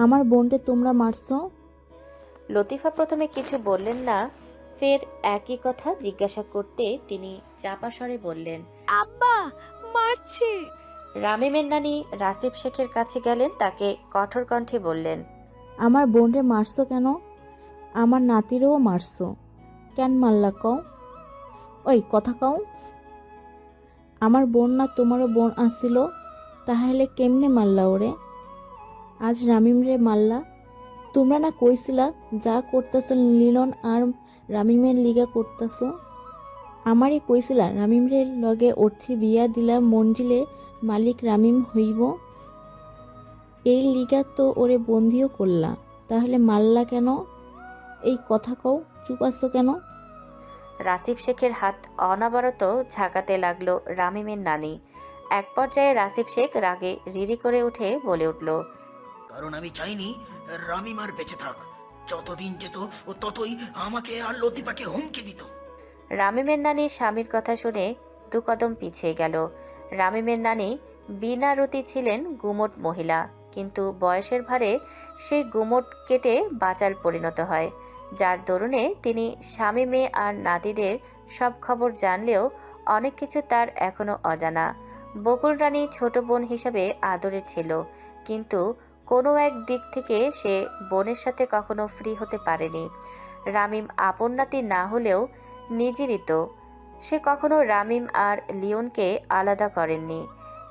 আমার বোনকে তোমরা মারছো? লতিফা প্রথমে কিছু বললেন না, ফের একই কথা জিজ্ঞাসা করতে তিনি চাপা স্বরে বললেন, আব্বা মারছে। রামিমের নানি রাসিব শেখের কাছে গেলেন, তাকে কঠোর কণ্ঠে বললেন, আমার বোনকে মারছো কেন? আমার নাতিরও মারছো কেন? মারলা কও? ওই কথা কও। আমার বোন না তোমারও বোন আসছিল, তাহলে কেমনে মারলা ওরে? আজ রামিম রে মারলা। তোমরা না কইছিলা যা করতেছো লিলন আর রামিমের লিগা করতেছো? আমারই কইছিলা রামিম রে লগে অর্থি বিয়া দিলা মঞ্জিলের মালিক রামিম হইব। এই লিগা তো ওরে বন্দিও করলা, তাহলে মারলা কেন? এই কথা কও, চুপ আছো কেন? রাসিব শেখের হাত অনবরত ঝাঁকাতে লাগলো রামিমের নানি। এক পর্যায়ে রাসিব শেখ রাগে রিরি করে উঠে বলে উঠল, কারণ আমি চাইনি রামিম আর বেঁচে থাক। যতদিন যেত ও ততই আমাকে আর লতিফাকে হুমকি দিত। রামিমের নানি স্বামীর কথা শুনে দু কদম পিছিয়ে গেল। রামিমের নানি বিনা রতি ছিলেন গুমোট মহিলা, কিন্তু বয়সের ভারে সেই গুমোট কেটে বাচাল পরিণত হয়, যার দরুনে তিনি স্বামী মেয়ে আর নাতিদের সব খবর জানলেও অনেক কিছু তার এখনো অজানা। বকুল রানী ছোট বোন হিসাবে আদরের ছিল, কিন্তু কোনো এক দিক থেকে সে বোনের সাথে কখনো ফ্রি হতে পারেনি। রামিম আপন নাতি না হলেও নিজেরই তো। সে কখনো রামিম আর লিওনকে আলাদা করেননি।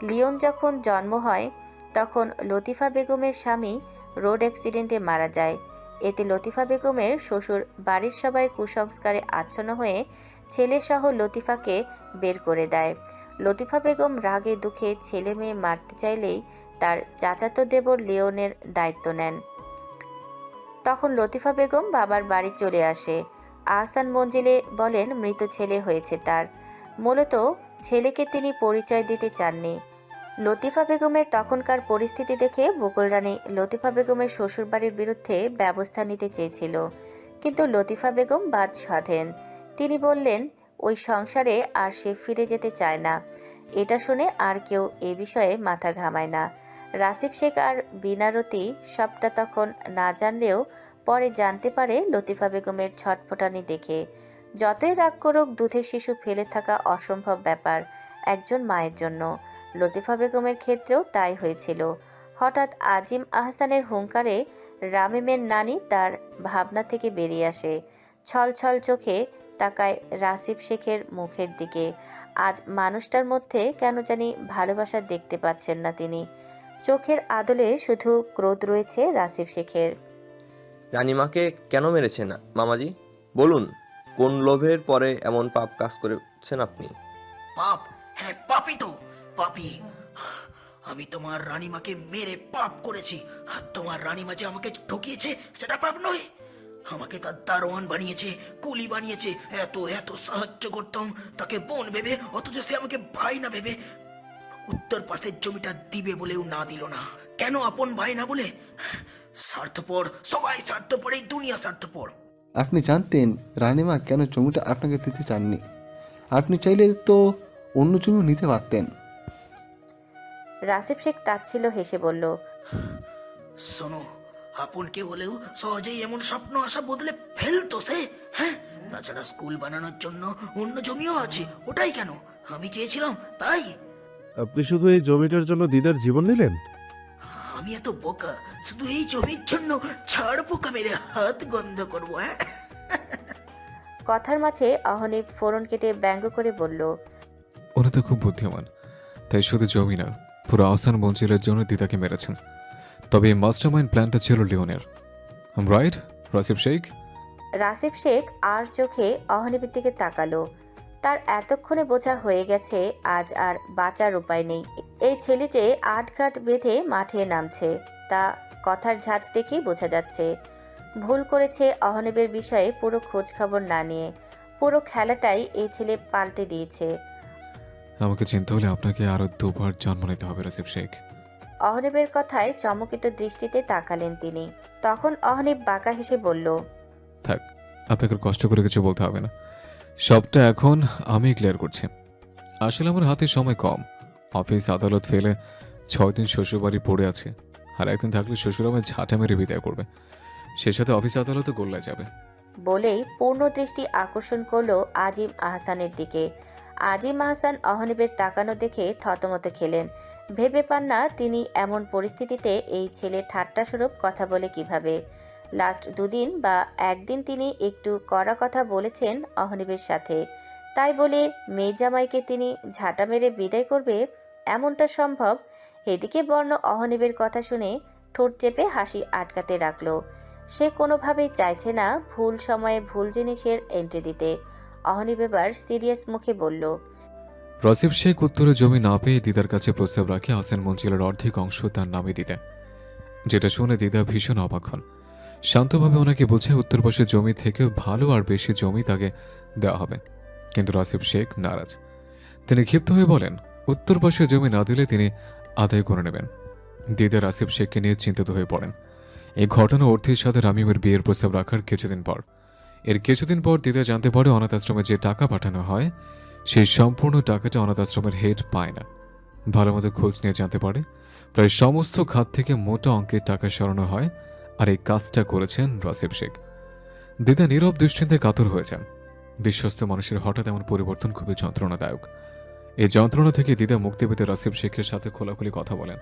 লিওন যখন জন্ম হয় তখন লতিফা বেগমের স্বামী রোড অ্যাক্সিডেন্টে মারা যায়। এতে লতিফা বেগমের শ্বশুর বাড়ির সবাই কুসংস্কারে আচ্ছন্ন হয়ে ছেলেসহ লতিফাকে বের করে দেয়। লতিফা বেগম রাগে দুঃখে ছেলে মেয়ে মারতে চাইলেই তার চাচাতো দেবর লিওনের দায়িত্ব নেন। তখন লতিফা বেগম বাবার বাড়ি চলে আসে। আহসান মঞ্জিলে বলেন মৃত ছেলে হয়েছে তার। মূলত ছেলেকে তিনি পরিচয় দিতে চাননি। লতিফা বেগমের তখনকার পরিস্থিতি দেখে বকুল রানী লতিফা বেগমের শ্বশুরবাড়ির বিরুদ্ধে ব্যবস্থা নিতে চেয়েছিল, কিন্তু লতিফা বেগম বাদ সাধেন। তিনি বললেন ওই সংসারে আর সে ফিরে যেতে চায় না। এটা শুনে আর কেউ এ বিষয়ে মাথা ঘামায় না। রাসিব শেখ আর বিনারতি সবটা তখন না জানলেও পরে জানতে পারে লতিফা বেগমের ছটফটানি দেখে। যতই রাগ করুক, দুধের শিশু ফেলে থাকা অসম্ভব ব্যাপার একজন মায়ের জন্য। লতিফা বেগমের ক্ষেত্রেও তাই হয়েছিল। হঠাৎ আজিম আহসানের হুঙ্কারে রামিমের নানি তার ভাবনা থেকে বেরিয়ে আসে। ছলছল চোখে তাকায় রাসিব শেখের মুখের দিকে। আজ মানুষটার মধ্যে কেন জানি ভালোবাসা দেখতে পাচ্ছেন না তিনি। চোখের আদলে শুধু ক্রোধ রয়েছে রাসিব শেখের। রানীমাকে কেন মেরেছেন মামাজি? বলুন, কোন লোভের পরে এমন পাপ কাজ করেছেন আপনি? পাপ? হ্যাঁ, পাপই তো, পাপি। আমি তোমার রানীমাকে মেরে পাপ করেছি, আর তোমার রানীমা যে আমাকে ঠকিয়েছে সেটা পাপ নয়? আমাকে তার দারোয়ান বানিয়েছে, কুলি বানিয়েছে, এত এত সাহায্য করতাম তাকে বোন ভেবে, অথচ সে আমাকে ভাই না ভেবে উত্তর পাশের জমিটা দিবে বলেও না দিল না। কেন? আপন ভাই না বলে? স্বার্থপর, সবাই স্বার্থপর, এই দুনিয়া স্বার্থপর। আপনি জানতেন রানীমা কেন জমিটা আপনাকে দিতে চাননি? আপনি চাইলে তো অন্য জমিও নিতে পারতেন। রাসিব শেখ তাচ্ছিল্য হেসে বলল, শোনো, আপন কে হলেও সহজেই এমন স্বপ্ন আশা বদলে ফেলতো সে। হ্যাঁ, তাছাড়া স্কুল বানানোর জন্য অন্য জমিও আছে, ওটাই কেন? আমি চেয়েছিলাম তাই। আপনি শুধু এই জমিটার জন্য দিদার জীবন নিলেন? আমি এত বোকা শুধু এই জমির জন্য ছাড় পোকা মেরে হাত গন্ধ করবো? হ্যাঁ, কথার মাঝে অহনীপ ফোড়ন কেটে ব্যঙ্গ করে বলল, উনি তো খুব বুদ্ধিমান, তাই শুধু জমি না, পুরো আহসান মঞ্জিলের জন্য দিদাকে মেরেছেন। তবে এই মাস্টারমাইন্ড প্ল্যানটা ছিল লিওনের। রাইট রাসিব শেখ? রাসিব শেখ আর চোখে অহনীপের দিকে তাকালো। তার এতক্ষণে বোঝা হয়ে গেছে আজ আর বাঁচার উপায় নেই। এই ছেলে যে আটঘাট বেঁধে মাঠে নামছে তা কথার ঝাঁজ দেখেই বোঝা যাচ্ছে। ভুল করেছে অহনীপের বিষয়ে পুরো খোঁজ খবর না নিয়ে। পুরো খেলাটাই এই ছেলে পাল্টে দিয়েছে। আমাকে চিনতে হলে আপনাকে আরো দুবার জন্ম নিতে হবে রাসিব শেখ। অহনীপের কথায় চমকিত দৃষ্টিতে তাকালেন তিনি। তখন অহনীপ বাঁকা হেসে বলল, থাক, আপনাকে আর কষ্ট করে কিছু বলতে হবে না, সবটা এখন আমি ক্লিয়ার করছি। আসলে আমার হাতে সময় কম, অফিস আদালত ফেলে 6 দিন শ্বশুরবাড়ি পড়ে আছে, আর একদিন থাকলে শ্বশুর আমায় ঝাঁটা মেরে বিদায় করবে, সে সাথে অফিস আদালতে গোল্লায় যাবে। বলেই পূর্ণ দৃষ্টি আকর্ষণ করলো আজিম আহসানের দিকে। আজিম আহসান অহনিবের তাকানো দেখে থতমত খেলেন। ভেবে পান না তিনি এমন পরিস্থিতিতে এই ছেলে ঠাট্টা স্বরূপ কথা বলে কিভাবে। লাস্ট 2 দিন বা একদিন তিনি একটু কড়া কথা বলেছেন অহনিবের সাথে, তাই বলে মেয়ে জামাইকে তিনি ঝাঁটা মেরে বিদায় করবে এমনটা সম্ভব? এদিকে বর্ণ অহনিবের কথা শুনে ঠোঁট চেপে হাসি আটকাতে রাখলো। সে কোনোভাবেই চাইছে না ভুল সময়ে ভুল জিনিসের এন্ট্রি দিতে। অহনিব এবার সিরিয়াস মুখে বলল, রাসিফ শেখ উত্তরে জমি না পেয়ে দিদার কাছে প্রস্তাব রাখে হাসান মঞ্জিলের অর্ধেক অংশ তার নামে দিতে, যেটা শুনে দিদা ভীষণ অবাক হন। শান্তভাবে ওনাকে বোঝায় উত্তর পাশের জমি থেকেও ভালো আর বেশি জমি তাকে দেওয়া হবে, কিন্তু রাসিফ শেখ নারাজ। তিনি ক্ষিপ্ত হয়ে বলেন উত্তর পাশের জমি না দিলে তিনি আদায় করে নেবেন। দিদা রাসিফ শেখকে নিয়ে চিন্তিত হয়ে পড়েন। এই ঘটনা অর্থের সাথে রামিমের বিয়ের প্রস্তাব রাখার কিছুদিন পর দিদা জানতে পারে অনাথ আশ্রমে যে টাকা পাঠানো হয় সেই সম্পূর্ণ টাকাটা অনাথ আশ্রমের হেড পায় না। ভালো মতো খোঁজ নিয়ে জানতে পারে প্রায় সমস্ত খাত থেকে মোটা অঙ্কের টাকা সরানো হয়, আর এই কাজটা করেছেন রাসিফ শেখ। দিদা নীরব দুশ্চিন্তায় কাতর হয়ে যান। বিশ্বস্ত মানুষের হঠাৎ এমন পরিবর্তন খুবই যন্ত্রণাদায়ক। এই যন্ত্রণা থেকে দিদা মুক্তি পেতে রাসিফ শেখের সাথে খোলাখুলি কথা বলেন,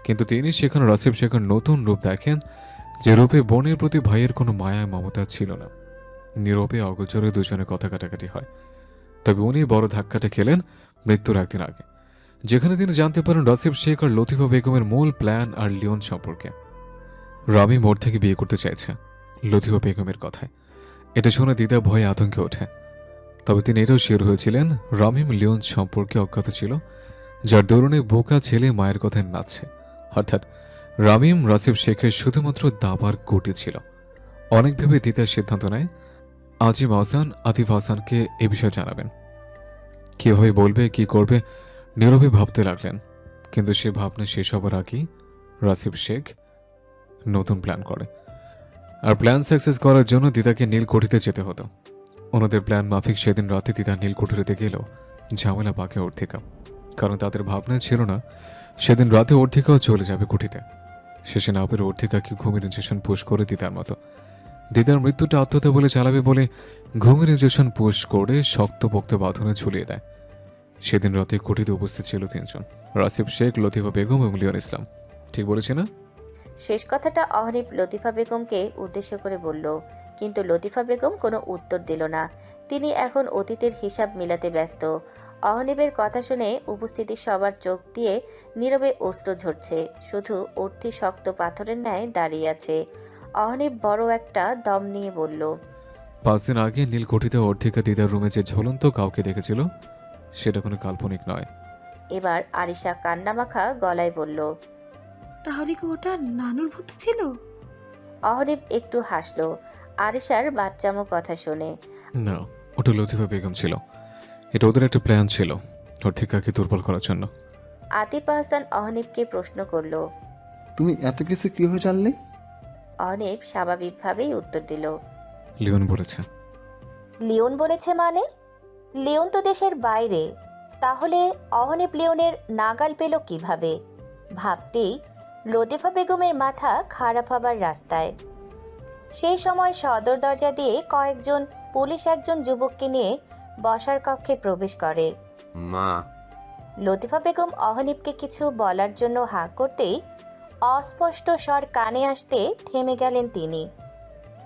কিন্তু তিনি সেখানে রাসিফ শেখের নতুন রূপ দেখেন, যে রূপে বোনের প্রতি ভাইয়ের কোনো মায়া মমতা ছিল না। নীরবে অগোচরে দুজনে কথা কাটাকাটি হয়। তবে উনি বড় ধাক্কাটা খেলেন মৃত্যুর একদিন আগে, যেখানে তিনি জানতে পারেন রাসিফ শেখ আর লতিফা বেগমের মূল প্ল্যান আর লিওন সম্পর্কে। রামি মোড় থেকে বিয়ে করতে চাইছে লতিফা বেগমের কথায়। এটা শুনে দিদা ভয়ে আতঙ্কে ওঠে। তবে তিনি এটাও শিওর হয়েছিলেন রামিম লিওন সম্পর্কে অজ্ঞাত ছিল, যার দরুনে বোকা ছেলে মায়ের কথায় নাচছে। অর্থাৎ রামিম রাসিফ শেখের শুধুমাত্র দাবার গুটি ছিল। অনেক ভেবে দিদা সিদ্ধান্ত নেয় আজিম আহসান আতিফ হাসানকে এ বিষয়ে জানাবেন। কীভাবে বলবে, কি করবে, নীরবে ভাবতে লাগলেন। কিন্তু সে ভাবনা শেষ হবার আগেই রাসিফ শেখ নতুন প্ল্যান করে। আর প্ল্যান সাকসেস করার জন্য দিদাকে নীলকুঠিতে যেতে হতো। ওনাদের প্ল্যান মাফিক সেদিন রাতে দিদা নীলকুঠিতে গেলেও ঝামেলা পাকে অর্থিকা, কারণ তাদের ভাবনা ছিল না সেদিন রাতে অর্থিকাও চলে যাবে কুঠিতে। শেষে না পেরে অর্থিকাকে ঘুমের ইঞ্জেকশন পুশ করে দিদার মতো। দিদার মৃত্যুটা আত্মহত্যা বলে চালাবে বলে ঘুমের ইঞ্জেকশন পুশ করে শক্তপোক্ত বাঁধনে ঝুলিয়ে দেয়। সেদিন রাতে কুঠিতে উপস্থিত ছিল 3 জন, রাসিফ শেখ, লতিফা বেগম এবং লিওন ইসলাম। ঠিক বলেছি না? শেষ কথাটা অহনিব লতিফা বেগমকে উদ্দেশ্য করে বলল, কিন্তু লতিফা বেগম কোনো উত্তর দিল না। তিনি এখন অতীতের হিসাব মিলাতে ব্যস্ত। অহনিবের কথা শুনে উপস্থিতি সবার চোখ দিয়ে নীরবে অশ্রু ঝরছে। শুধু অর্থি শক্ত পাথরের ন্যায় দাঁড়িয়ে আছে। অহনিব বড় একটা দম নিয়ে বলল, 5 দিন আগে নীলকুঠিতে অর্থিকা দিদার রুমে যে ঝুলন্ত কাউকে দেখেছিল সেটা কোনো কাল্পনিক নয়। এবার আরিশা কান্নামাখা গলায় বলল, তাহলে কি ওটা নানুর ভূত ছিল? অহনিব একটু হাসলো আরিশার বাচ্চামো কথা শুনে। না, ওটা লতিফা বেগম ছিল। এটা ওদের একটা প্ল্যান ছিল অর্থিকাকে দুর্বল করার জন্য। আতিফ হাসান অহনিবকে প্রশ্ন করলো। তুমি এত কিছু কিভাবে জানলে? অহনিব স্বাভাবিকভাবেই উত্তর দিল, লিওন বলেছে। লিওন বলেছে মানে? লিওন তো দেশের বাইরে, তাহলে অহনিব লিওনের নাগাল পেল কিভাবে? ভাবতেই লতিফা বেগমের মাথা খারাপ হবার রাস্তায়। সেই সময় সদর দরজা দিয়ে কয়েকজন পুলিশ একজন যুবককে নিয়ে বসার কক্ষে প্রবেশ করে। মা, লতিফা বেগম অহনিবকে কিছু বলার জন্য হাঁ করতেই অস্পষ্ট স্বর কানে আসতে থেমে গেলেন তিনি।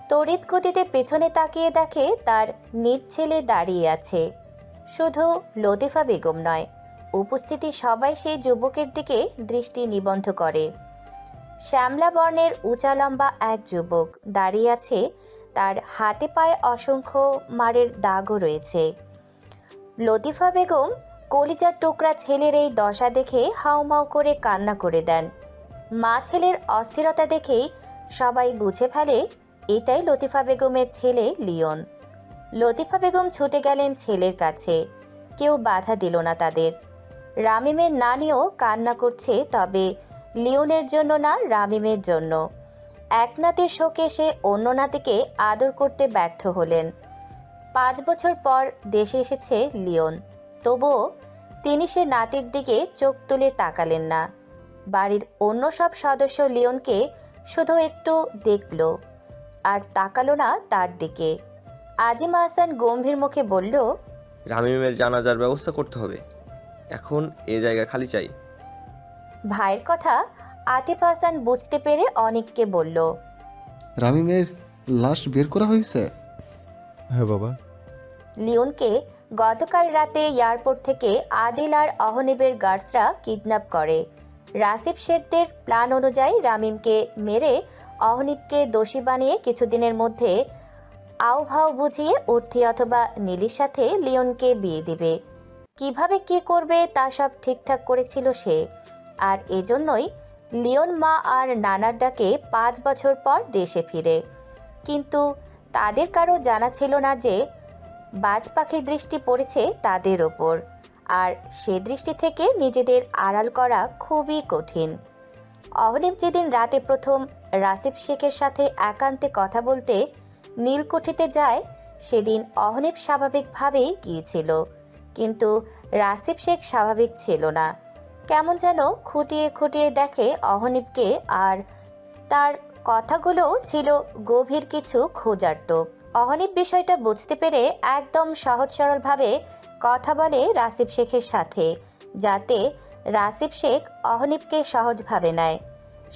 তড়িৎ গতিতে পেছনে তাকিয়ে দেখে তার নিজ ছেলে দাঁড়িয়ে আছে। শুধু লতিফা বেগম নয়, উপস্থিতি সবাই সেই যুবকের দিকে দৃষ্টি নিবদ্ধ করে। শ্যামলা বর্ণের উঁচা লম্বা এক যুবক দাঁড়িয়ে আছে, তার হাতে পায়ে অসংখ্য মারের দাগও রয়েছে। লতিফা বেগম কলিজার টুকরা ছেলের এই দশা দেখে হাউমাউ করে কান্না করে দেন। মা ছেলের অস্থিরতা দেখেই সবাই বুঝে ফেলে এটাই লতিফা বেগমের ছেলে লিওন। লতিফা বেগম ছুটে গেলেন ছেলের কাছে, কেউ বাধা দিল না তাদের। রামিমের নানিও কান্না করছে, তবে লিওনের জন্য না, রামিমের জন্য। এক নাতির শোকে সে অন্য নাতিকে আদর করতে ব্যর্থ হলেন। 5 বছর পর দেশে এসেছে লিওন, তবুও তিনি সে নাতির দিকে চোখ তুলে তাকালেন না। বাড়ির অন্য সব সদস্য লিওনকে শুধু একটু দেখল আর তাকালো না তার দিকে। আজিম আহসান গম্ভীর মুখে বলল, রামিমের জানাজার ব্যবস্থা করতে হবে, এখন এ জায়গা খালি চাই। ভাইয়ের কথা আতিফ হাসান বুঝতে পেরে অনেককে বলল, রামিমের লাশ বের করা হয়েছে? হ্যাঁ বাবা। লিওনকে গতকাল রাতে এয়ারপোর্ট থেকে আদিল আর অহনিবের গার্ডসরা কিডন্যাপ করে। রাসিফ শেখদের প্ল্যান অনুযায়ী রামিমকে মেরে অহনিবকে দোষী বানিয়ে কিছুদিনের মধ্যে আউভাও বুঝিয়ে উর্থি অথবা নীলির সাথে লিওনকে বিয়ে দিবে। কিভাবে কি করবে তা সব ঠিকঠাক করেছিল সে। আর এজন্যই লিওন মা আর নানার ডাকে 5 বছর পর দেশে ফিরে। কিন্তু তাদের কারো জানা ছিল না যে বাজ পাখির দৃষ্টি পড়েছে তাদের ওপর, আর সে দৃষ্টি থেকে নিজেদের আড়াল করা খুবই কঠিন। অহনিব যেদিন রাতে প্রথম রাসিফ শেখের সাথে একান্তে কথা বলতে নীলকুঠিতে যায়, সেদিন অহনিব স্বাভাবিকভাবেই গিয়েছিল, কিন্তু রাসিফ শেখ স্বাভাবিক ছিল না। কেমন যেন খুঁটিয়ে খুঁটিয়ে দেখে অহনিবকে, আর তার কথাগুলো ছিল গভীর কিছু খোঁজার টোপ। অহনিব বিষয়টা বুঝতে পেরে একদম সহজ সরলভাবে কথা বলে রাসিফ শেখের সাথে, যাতে রাসিফ শেখ অহনিবকে সহজভাবে নেয়।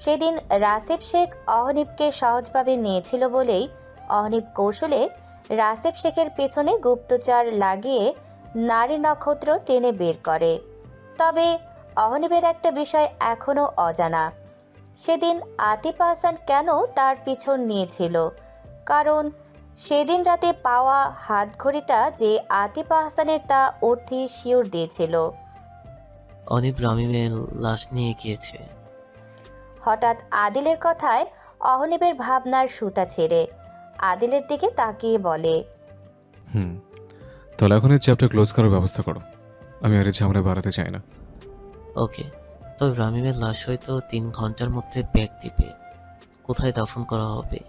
সেদিন রাসিফ শেখ অহনিবকে সহজভাবে নিয়েছিল বলেই অহনিব কৌশলে রাসিফ শেখের পেছনে গুপ্তচর লাগিয়ে নারী নক্ষত্র টেনে বের করে। তবে অহনিবের একটা বিষয় এখনও অজানা, সেদিন আতিফ হাসান কেন তার পিছন নিয়েছিল। কারণ সেদিন রাতে পাওয়া হাতঘড়িটা যে আতিফ হাসানের তা অর্থী শিওর দিয়েছিল। অনিব রামিমের লাশ নিয়ে গিয়েছে। হঠাৎ আদিলের কথায় অহনিবের ভাবনার সুতা ছেড়ে আদিলের দিকে তাকিয়ে বলে, তাহলে এখন এই চ্যাপ্টার ক্লোজ করার ব্যবস্থা করো, আমি আর এই ঝামেলা বাড়াতে চাই না। ওকে, তবে রামিমের লাশ হয়তো 3 ঘন্টার মধ্যে ব্যাগ দিবে। কোথায় দাফন করা হবে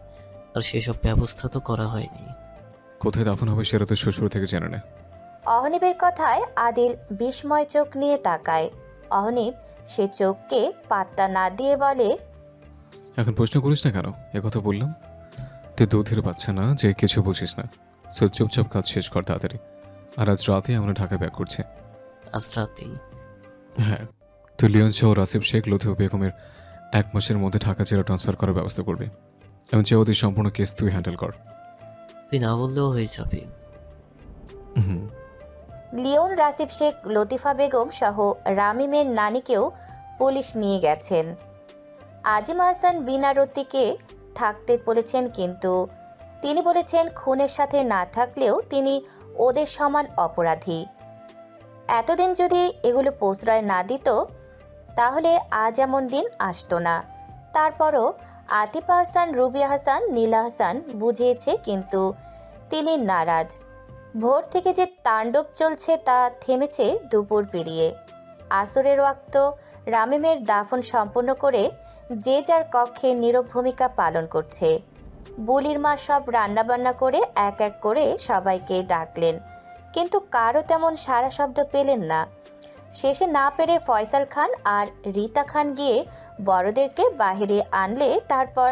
আর সেসব ব্যবস্থা তো করা হয়নি। কোথায় দাফন হবে সেটা তো শ্বশুর থেকে জেনে নেয়। অহনিবের কথায় আদিল বিস্ময় চোখ নিয়ে তাকায়। অহনিব সে চোখকে পাত্তা না দিয়ে বলে, এখন প্রশ্ন করিস না কেন? কথা বললাম, তুই দুধের পাচ্ছে না যে কিছু বুঝিস না। সো চুপচাপ কাজ শেষ কর তাড়াতাড়ি। আর আজ রাতে আমরা ঢাকা ব্যাক করছি। আজ রাতেই? হ্যাঁ, তুই লিওন সহ রাসিফ শেখ লতিফ বেগমের 1 মাসের মধ্যে ঢাকা জেলা ট্রান্সফার করার ব্যবস্থা করবি। এবং চেয়ে ওদের সম্পূর্ণ কেস তুই হ্যান্ডেল কর। তুই না বললেও হয়ে যাবে। লিওন রাসিফ শেখ লতিফা বেগম সহ রামিমের নানিকেও পুলিশ নিয়ে গেছেন। আজিম আহসান বিনারতিকে থাকতে বলেছেন, কিন্তু তিনি বলেছেন খুনের সাথে না থাকলেও তিনি ওদের সমান অপরাধী। এতদিন যদি এগুলো প্রশ্রয় না দিত তাহলে আজ এমন দিন আসতো না। তারপরও আতিফ হাসান, রুবি হাসান, নীলা হাসান বুঝিয়েছে, কিন্তু তিনি নারাজ। ভোর থেকে যে তাণ্ডব চলছে তা থেমেছে দুপুর পেরিয়ে। আসরের ওয়াক্ত রামিমের দাফন সম্পন্ন করে যে যার কক্ষে নীরব ভূমিকা পালন করছে। বুলির মা সব রান্নাবান্না করে এক এক করে সবাইকে ডাকলেন, কিন্তু কারও তেমন সাড়া শব্দ পেলেন না। শেষে না পেরে ফয়সাল খান আর রীতা খান গিয়ে বড়দেরকে বাহিরে আনলে তারপর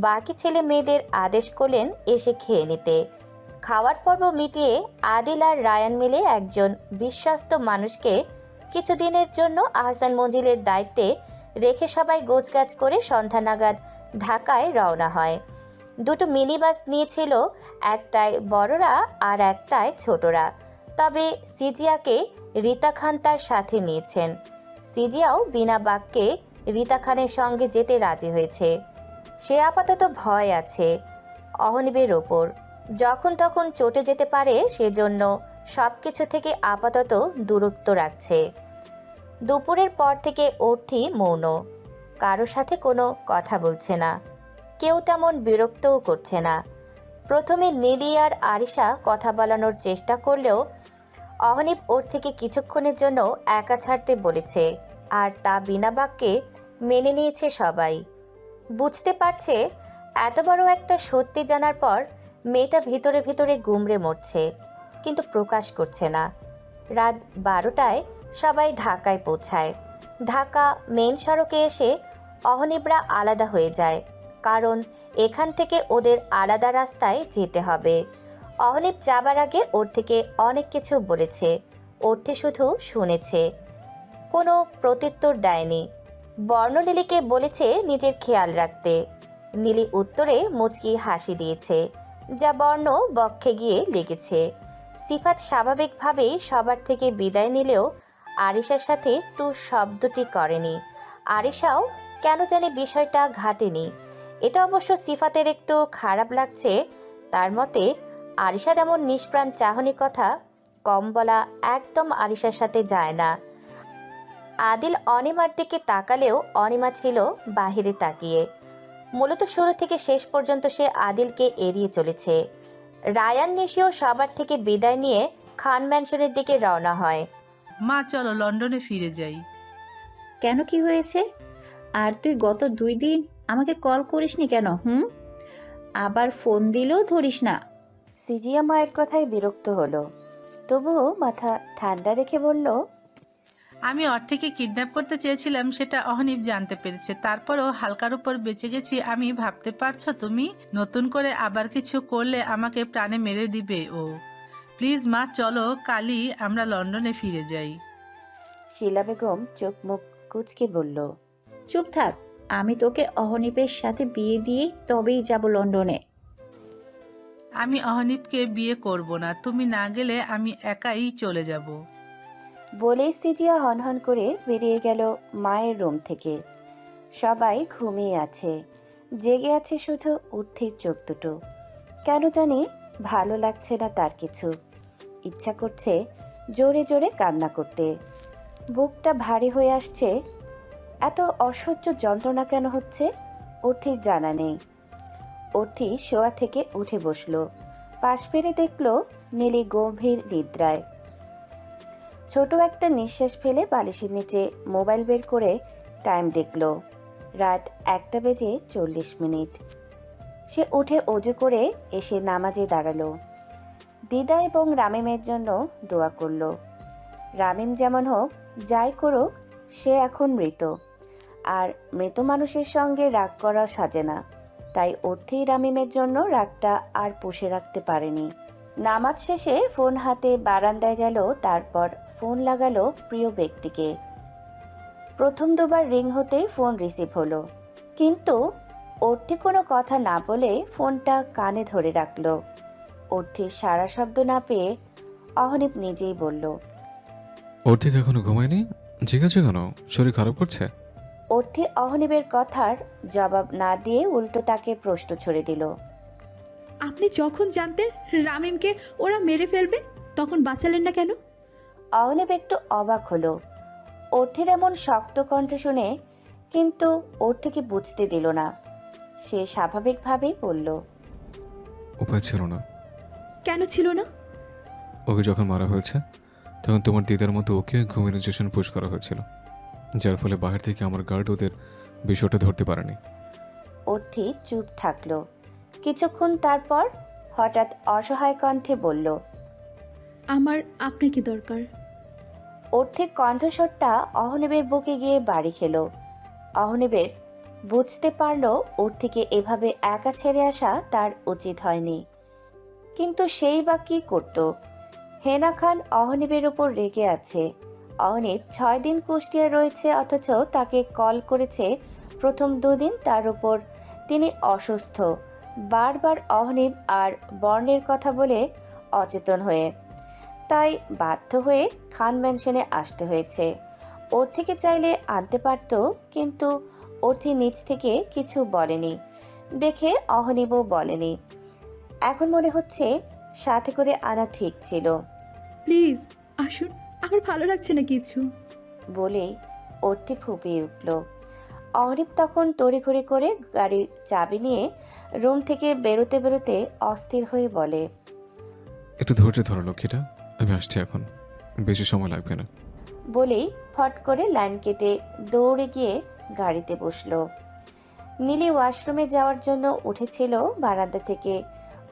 বাকি ছেলে মেয়েদের আদেশ করলেন এসে খেয়ে নিতে। খাওয়ার পর্ব মিটিয়ে আদিল আর রায়ান মিলে একজন বিশ্বস্ত মানুষকে কিছুদিনের জন্য আহসান মঞ্জিলের দায়িত্বে রেখে সবাই গোছগাছ করে সন্ধ্যা নাগাদ ঢাকায় রওনা হয়। 2টো মিনি বাস নিয়েছিল, একটায় বড়রা আর একটায় ছোটরা। তবে সিজিয়াকে রীতা খান তার সাথে নিয়েছেন। সিজিয়াও বিনা বাক্যে রীতা খানের সঙ্গে যেতে রাজি হয়েছে। সে আপাতত ভয় আছে অহনিবের ওপর, যখন তখন চটে যেতে পারে, সেজন্য সব কিছু থেকে আপাতত দূরত্ব রাখছে। দুপুরের পর থেকে অর্থী মৌন, কারো সাথে কোনো কথা বলছে না, কেউ তেমন বিরক্তও করছে না। প্রথমে নীলি আর আরিশা কথা বলানোর চেষ্টা করলেও অহনিব ওর থেকে কিছুক্ষণের জন্য একা ছাড়তে বলেছে, আর তা বিনা বাক্যে মেনে নিয়েছে সবাই। বুঝতে পারছে এত বড় একটা সত্যি জানার পর মেয়েটা ভিতরে ভিতরে গুমড়ে মরছে, কিন্তু প্রকাশ করছে না। রাত 12টায় সবাই ঢাকায় পৌঁছায়। ঢাকা মেন সড়কে এসে অহনিবরা আলাদা হয়ে যায়, কারণ এখান থেকে ওদের আলাদা রাস্তায় যেতে হবে। অহনিব যাবার আগে ওর থেকে অনেক কিছু বলেছে, অর্থে শুধু শুনেছে, কোনো প্রত্যুত্তর দেয়নি। বর্ণনীলিকে বলেছে নিজের খেয়াল রাখতে। নীলি উত্তরে মুচকি হাসি দিয়েছে, যা বর্ণ বক্ষে গিয়ে লেগেছে। সিফাত স্বাভাবিকভাবেই সবার থেকে বিদায় নিলেও আরিশার সাথে টু শব্দটি করেনি। আরিশাও কেন জানি বিষয়টা ঘাটেনি। এটা অবশ্য সিফাতের একটু খারাপ লাগছে। তার মতে আরিশার এমন নিষ্প্রাণ চাহনি কথা কম বলা একদম আরিশার সাথে যায় না। আদিল অনিমার দিকে তাকালেও অনিমা ছিল বাহিরে তাকিয়ে। মূলত শুরু থেকে শেষ পর্যন্ত সে আদিলকে এড়িয়ে চলেছে। রায়ান নিশিও সবার থেকে বিদায় নিয়ে খান ম্যানশনের দিকে রওনা হয়। মা চলো লন্ডনে ফিরে যাই। কেন, কি হয়েছে? আর তুই গত 2 দিন আমাকে কল করিসনি কেন? আবার ফোন দিলেও ধরিস না। সিজিয়া মায়ের কথায় বিরক্ত হলো, তবুও মাথা ঠান্ডা রেখে বলল, আমি অর্থেকে কিডন্যাপ করতে চেয়েছিলাম, সেটা অহনিব জানতে পেরেছে। তারপরও হালকার উপর বেঁচে গেছি আমি। ভাবতে পারছো তুমি? নতুন করে আবার কিছু করলে আমাকে প্রাণে মেরে দিবে ও। প্লিজ মা চলো, কালই আমরা লন্ডনে ফিরে যাই। শিলা বেগম চোখ মুখ কুচকে বলল, চুপ থাক, আমি তোকে অহনিপের সাথে বিয়ে দিয়ে তবেই যাব লন্ডনে। আমি অহনিবকে বিয়ে করব না, তুমি না গেলে আমি একাই চলে যাব। বলেই সিজিয়া হনহন করে বেরিয়ে গেল মায়ের রুম থেকে। সবাই ঘুমিয়ে আছে, জেগে আছে শুধু উর্থির চোখ দুটো। কেন জানি ভালো লাগছে না তার কিছু। ইচ্ছা করছে জোরে জোরে কান্না করতে। বুকটা ভারী হয়ে আসছে। এত অসহ্য যন্ত্রণা কেন হচ্ছে উর্থির জানা নেই। উর্থি শোয়া থেকে উঠে বসলো। পাশ ফিরে দেখলো নীলি গভীর নিদ্রায়। ছোট একটা নিঃশ্বাস ফেলে বালিশের নিচে মোবাইল বের করে টাইম দেখল। রাত 1:40। সে উঠে অজু করে এসে নামাজে দাঁড়ালো। দিদা এবং রামিমের জন্য দোয়া করল। রামিম যেমন হোক, যাই করুক, সে এখন মৃত, আর মৃত মানুষের সঙ্গে রাগ করা সাজে না। তাই অর্থেই রামিমের জন্য রাগটা আর পুষে রাখতে পারেনি। নামাজ শেষে ফোন হাতে বারান্দায় গেল, তারপর ফোন লাগালো প্রিয় ব্যক্তিকে। প্রথম দুবার রিং হতেই ফোন রিসিভ হলো, কিন্তু অর্থি কোনো কথা না বলে ফোনটা কানে ধরে রাখলো। অর্থির সারা শব্দ না পেয়ে অহনিব নিজেই বলল, অর্থিক এখনো ঘুমায়নি? ঠিক আছে, কেন শরীর খারাপ করছে? অর্থি অহনিবের কথার জবাব না দিয়ে উল্টো তাকে প্রশ্ন ছড়ে দিল, আপনি যখন জানতেন রামিমকে ওরা মেরে ফেলবে, তখন বাঁচালেন না কেন? অহনিব একটু অবাক হলো অর্থির এমন শক্ত কণ্ঠ শুনে, কিন্তু অর্থিকে বুঝতে দিল না। সে স্বাভাবিকভাবেই বলল, উপায় ছিল না। কেন ছিল না? ওকে যখন মারা হয়েছে তখন তোমার দিদার মতো ওকে ঘুমিনিজেশন পুশ করা হয়েছিল, যার ফলে বাহির থেকে আমার গার্ড ওদের বিষয়টা ধরতে পারেনি। অর্থি চুপ থাকলো কিছুক্ষণ, তারপর হঠাৎ অসহায় কণ্ঠে বলল, আমার আপনাকে দরকার। অর্থির কণ্ঠস্বরটা অহনিবের বুকে গিয়ে বাড়ি খেলো। অহনিবের বুঝতে পারল অর্থিকে এভাবে একা ছেড়ে আসা তার উচিত হয়নি, কিন্তু সেই বা কী করত? হেনা খান অহনিবের উপর রেগে আছে। অহনিব 6 দিন কুষ্টিয়ায় রয়েছে, অথচ তাকে কল করেছে প্রথম 2 দিন। তার উপর তিনি অসুস্থ। বারবার অহনিব আর বর্ণের কথা বলে অচেতন হয়ে, তাই বাধ্য হয়ে খান ম্যানশনে আসতে হয়েছে। ওর থেকে চাইলে আনতে পারত, কিন্তু অর্থি নিজ থেকে কিছু বলেনি দেখে অহনিবও বলেনি। এখন মনে হচ্ছে সাথে করে আনা ঠিক ছিল। প্লিজ আসুন, আমার ভালো লাগছে না কিছু। বলেই অর্থি ফুপিয়ে উঠল। অহনিব তখন তড়িঘড়ি করে গাড়ির চাবি নিয়ে রুম থেকে বেরোতে বেরোতে অস্থির হয়ে বলে, একটু ধৈর্য ধরো লক্ষ্মীটা, আমি আসছি, এখন বেশি সময় লাগবে না। বলেই ফট করে লাইন কেটে দৌড়ে গিয়ে গাড়িতে বসলো। নীলি ওয়াশরুমে যাওয়ার জন্য উঠেছিল। বারান্দা থেকে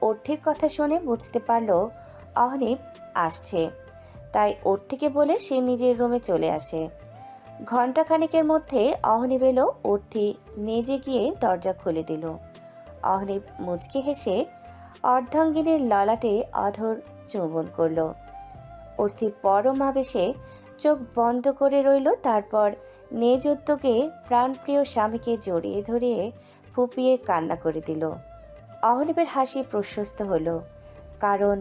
অর্থির কথা শুনে বুঝতে পারল অহনিব আসছে। তাই ওর থেকে বলে সে নিজের রুমে চলে আসে। ঘণ্টাখানেকের মধ্যে অহনিব এলো। অর্থি নেজে গিয়ে দরজা খুলে দিল। অহনিব মুচকি হেসে অর্ধাঙ্গিনীর ললাটে অধর চুম্বন করল। অর্থি পরম আবেশে চোখ বন্ধ করে রইল। তারপর নিজ উদ্যোগে প্রাণপ্রিয় স্বামীকে জড়িয়ে ধরিয়ে ফুপিয়ে কান্না করে দিল। অহনিবের হাসি প্রশস্ত হলো, কারণ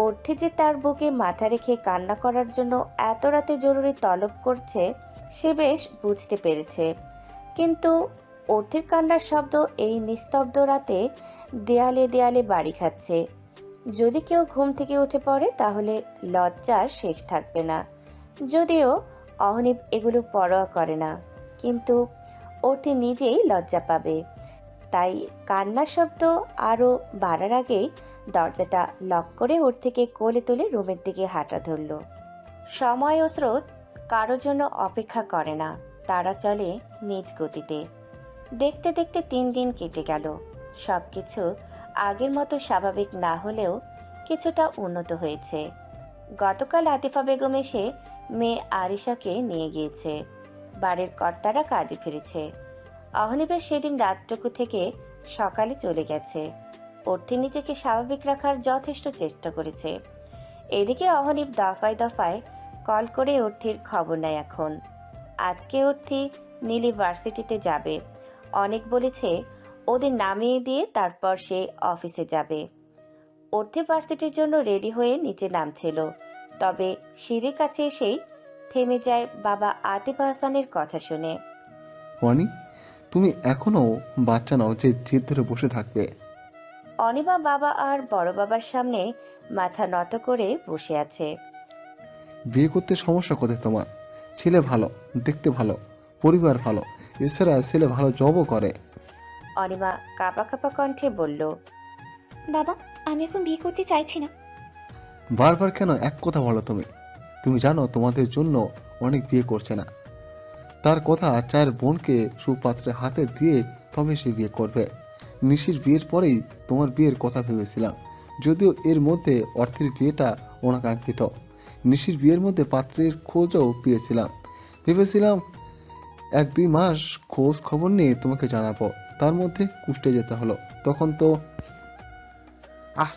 অর্থি যে তার বুকে মাথা রেখে কান্না করার জন্য এত রাতে জরুরি তলব করছে সে বেশ বুঝতে পেরেছে। কিন্তু অর্থির কান্নার শব্দ এই নিস্তব্ধ রাতে দেয়ালে দেয়ালে বাড়ি খাচ্ছে। যদি কেউ ঘুম থেকে উঠে পড়ে তাহলে লজ্জার শেষ থাকবে না। যদিও অহনিব এগুলো পরোয়া করে না, কিন্তু অর্থি নিজেই লজ্জা পাবে। তাই কান্নার শব্দ আরও বাড়ার আগেই দরজাটা লক করে ওর থেকে কোলে তুলে রুমের দিকে হাঁটা ধরল। সময় ও স্রোত কারোর জন্য অপেক্ষা করে না, তারা চলে নিজ গতিতে। দেখতে দেখতে 3 দিন কেটে গেল। সব কিছু আগের মতো স্বাভাবিক না হলেও কিছুটা উন্নত হয়েছে। গতকাল আতিফা বেগম এসে মেয়ে আরিশাকে নিয়ে গিয়েছে। বাড়ির কর্তারা কাজে ফিরেছে। অহনিবের সেদিন রাতটুকু থেকে সকালে চলে গেছে। অর্থি নিজেকে স্বাভাবিক রাখার যথেষ্ট চেষ্টা করেছে। এদিকে অহনিব দফায় দফায় কল করে অর্থির খবর নেয়। এখন আজকে অর্থি নীল ভার্সিটিতে যাবে। অনেক বলেছে ওদের নামিয়ে দিয়ে তারপর সে অফিসে যাবে। অর্থি ভার্সিটির জন্য রেডি হয়ে নিচে নামছিল, তবে সিঁড়ির কাছে এসেই থেমে যায় বাবা আতিফ হাসানের কথা শুনে। ওয়ানি, তুমি এখনো বাচ্চা নাও যে জেদ ধরে বসে থাকবে। অনিমা বাবা আর বড় বাবার সামনে মাথা নত করে বসে আছে। বিয়ে করতে সমস্যা কোথায় তোমার? ছেলে ভালো, দেখতে ভালো, পরিবার ভালো, এছাড়া ছেলে ভালো জবও করে। অনিমা কাঁপা কাঁপা কণ্ঠে বলল, বাবা, আমি এখন বিয়ে করতে চাইছি না। বারবার কেন এক কথা বলো তুমি? তুমি জানো তোমাদের জন্য অনেক বিয়ে করছে না। তার কথা 4 বোনকে সুপাত্রে হাতে দিয়ে তবে সে বিয়ে করবে। নিশির বিয়ের পরেই তোমার বিয়ের কথা ভেবেছিলাম, যদিও এর মধ্যে অর্থের বিয়েটা অনাকাঙ্ক্ষিত। নিশির বিয়ের মধ্যে পাত্রের খোঁজও পেয়েছিলাম, ভেবেছিলাম 1-2 মাস খোঁজ খবর নিয়ে তোমাকে জানাবো। তার মধ্যে কুষ্টে যেতে হলো। তখন তো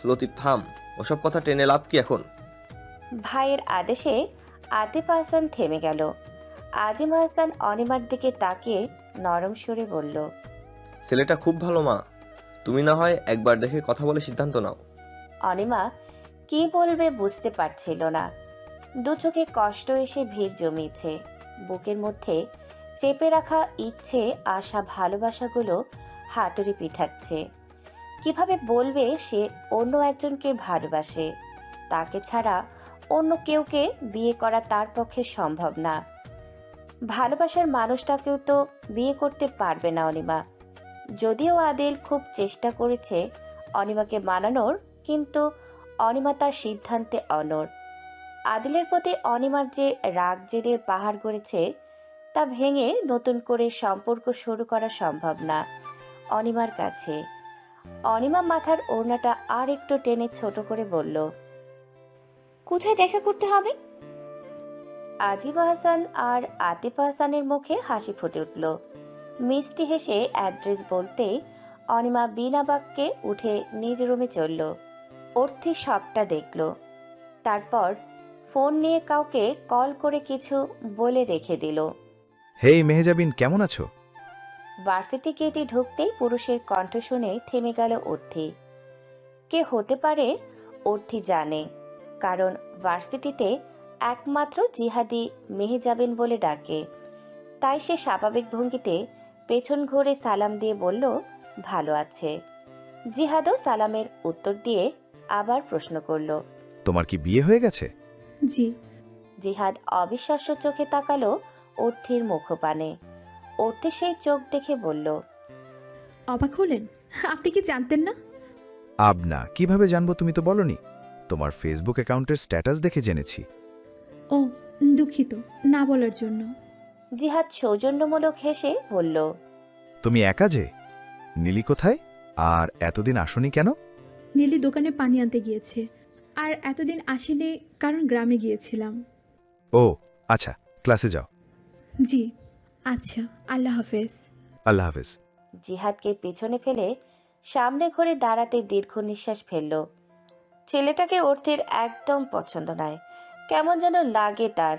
লতিফ থাম, ওসব কথা টেনে লাভ কি এখন? ভাইয়ের আদেশে আতিফ হাসান থেমে গেল। আজিম হাসান অনিমার দিকে তাকিয়ে নরম সুরে বলল, ছেলেটা খুব ভালো মা, তুমি না হয় একবার দেখে কথা বলে সিদ্ধান্ত নাও। অনিমা কি বলবে বুঝতে পারছিল না। দু চোখে কষ্ট এসে ভিড় জমিয়েছে। বুকের মধ্যে চেপে রাখা ইচ্ছে, আশা, ভালোবাসাগুলো হাতুড়ি পিঠাচ্ছে। কিভাবে বলবে সে অন্য একজনকে ভালোবাসে? তাকে ছাড়া অন্য কেউকে বিয়ে করা তার পক্ষে সম্ভব না। ভালোবাসার মানুষটাকেও তো বিয়ে করতে পারবে না অনিমা। যদিও আদিল খুব চেষ্টা করেছে অনিমাকে মানানোর, কিন্তু অনিমা তার সিদ্ধান্তে অনড়। আদিলের প্রতি অনিমার যে রাগ জেদের পাহাড় গড়েছে তা ভেঙে নতুন করে সম্পর্ক শুরু করা সম্ভব না অনিমার কাছে। অনিমা মাথার ওড়নাটা আর একটু টেনে ছোট করে বলল, কোথায় দেখা করতে হবে? আজিম হাসান আর আতিফ হাসানের মুখে হাসি ফুটে উঠল। মিষ্টি হেসে অ্যাড্রেস বলতেই অনিমা বিনা বাক্যে উঠে নিজ রুমে চলল। অর্থি সবটা দেখল। তারপর ফোন নিয়ে কাউকে কল করে কিছু বলে রেখে দিল। হেই মেহজাবিন, কেমন আছো? ভার্সিটি গেটে ঢুকতেই পুরুষের কণ্ঠ শুনে থেমে গেল অর্থি। কে হতে পারে অর্থি জানে, কারণ ভার্সিটিতে একমাত্র জিহাদি মেহজাবিন বলে ডাকে। তাই সে স্বাভাবিক ভঙ্গিতে পেছন ঘুরে সালাম দিয়ে বলল, ভালো আছে। জিহাদও সালামের উত্তর দিয়ে আবার প্রশ্ন করল, তোমার কি বিয়ে হয়ে গেছে? জি। জিহাদ অবিশ্বাস্য চোখে তাকালো অর্থির মুখপানে। অর্থি সেই চোখ দেখে বলল, অবাক হলেন? আপনি কি জানতেন না? আবনা, কিভাবে জানবো? তুমি তো বলনি। তোমার ফেসবুক অ্যাকাউন্টের স্ট্যাটাস দেখে জেনেছি। ও, দুঃখিত না বলার জন্য। জিহাদ সৌজন্যমূলক হেসে বলল, তুমি একা যে? নীলি কোথায়? আর এতদিন আসনি কেন? নীলি দোকানে পানি আনতে গিয়েছে। আর এতদিন আসেনি কারণ গ্রামে গিয়েছিলাম। ও আচ্ছা, ক্লাসে যাও। জি আচ্ছা, আল্লাহ হাফেজ। আল্লাহ হাফেজ। জিহাদকে পিছনে ফেলে সামনে ঘুরে দাঁড়াতে দীর্ঘ নিঃশ্বাস ফেলল। ছেলেটাকে অর্থের একদম পছন্দ নয়, কেমন যেন লাগে তার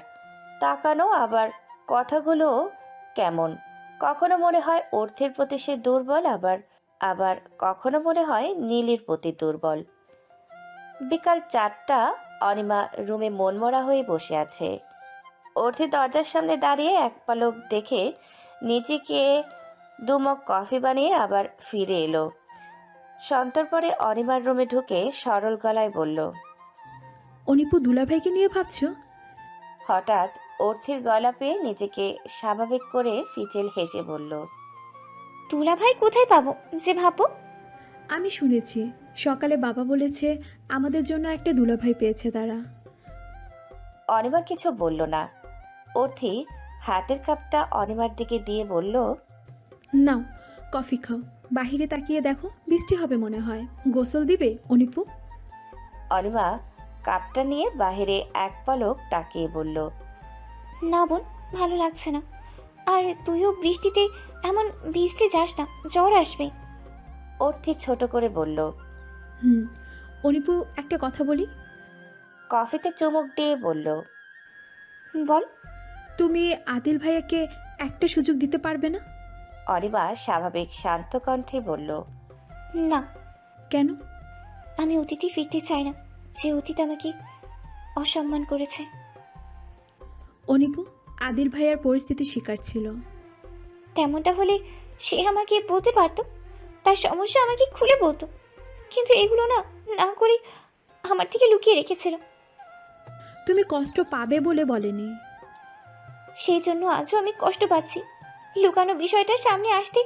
তাকানো, আবার কথাগুলো কেমন। কখনো মনে হয় অর্থের প্রতি সে দুর্বল, আবার আবার কখনো মনে হয় নীলির প্রতি দুর্বল। বিকাল 4টা, অনিমা রুমে মনমরা হয়ে বসে আছে। অর্থি দরজার সামনে দাঁড়িয়ে এক পলক দেখে নিজেকে দুমক কফি বানিয়ে আবার ফিরে এলো। সন্তর্পণে অনিমার রুমে ঢুকে সরল গলায় বলল, অনিপু দুলাভাইকে নিয়ে ভাবছো? হঠাৎ অর্থির গলা পেয়ে নিজেকে স্বাভাবিক করে ফিচেল হেসে বলল, দুলাভাই কোথায় পাবো যে ভাবো? আমি শুনেছি সকালে বাবা বলেছে আমাদের জন্য একটা দুলাভাই পেয়েছে তারা। অনিমা কিছু বলল না। অর্থি হাতের কাপটা অনিমার দিকে দিয়ে বলল, নাও কফি খাও, বাহিরে তাকিয়ে দেখো বৃষ্টি হবে মনে হয়। গোসল দিবে অনিপু? অনিমা কাপটা নিয়ে বাহিরে এক পলক তাকিয়ে বলল, না বোন, ভালো লাগছে না। আর তুইও বৃষ্টিতে এমন ভিজতে যাস না, জ্বর আসবে। অর্থি ছোট করে বলল, অনিপু একটা কথা বলি। কফিতে চুমুক দিয়ে বলল, বল। তুমি আদিল ভাইয়াকে একটা সুযোগ দিতে পারবে না? অনিমা স্বাভাবিক শান্ত কণ্ঠে বলল, না। কেন? আমি অতীতে ফিরতে চাই না, যে অতীত আমাকে অসম্মান করেছে। অনিপু আদিল ভাইয়ার পরিস্থিতির শিকার ছিল। তেমনটা হলে সে আমাকে বলতে পারতো, তার সমস্যা আমাকে খুলে বলতো, কিন্তু এগুলো না না করে আমার থেকে লুকিয়ে রেখেছিল। তুমি কষ্ট পাবে বলে বলেনি। সেই জন্য আজও আমি কষ্ট পাচ্ছি। লুকানো বিষয়টা সামনে আসতে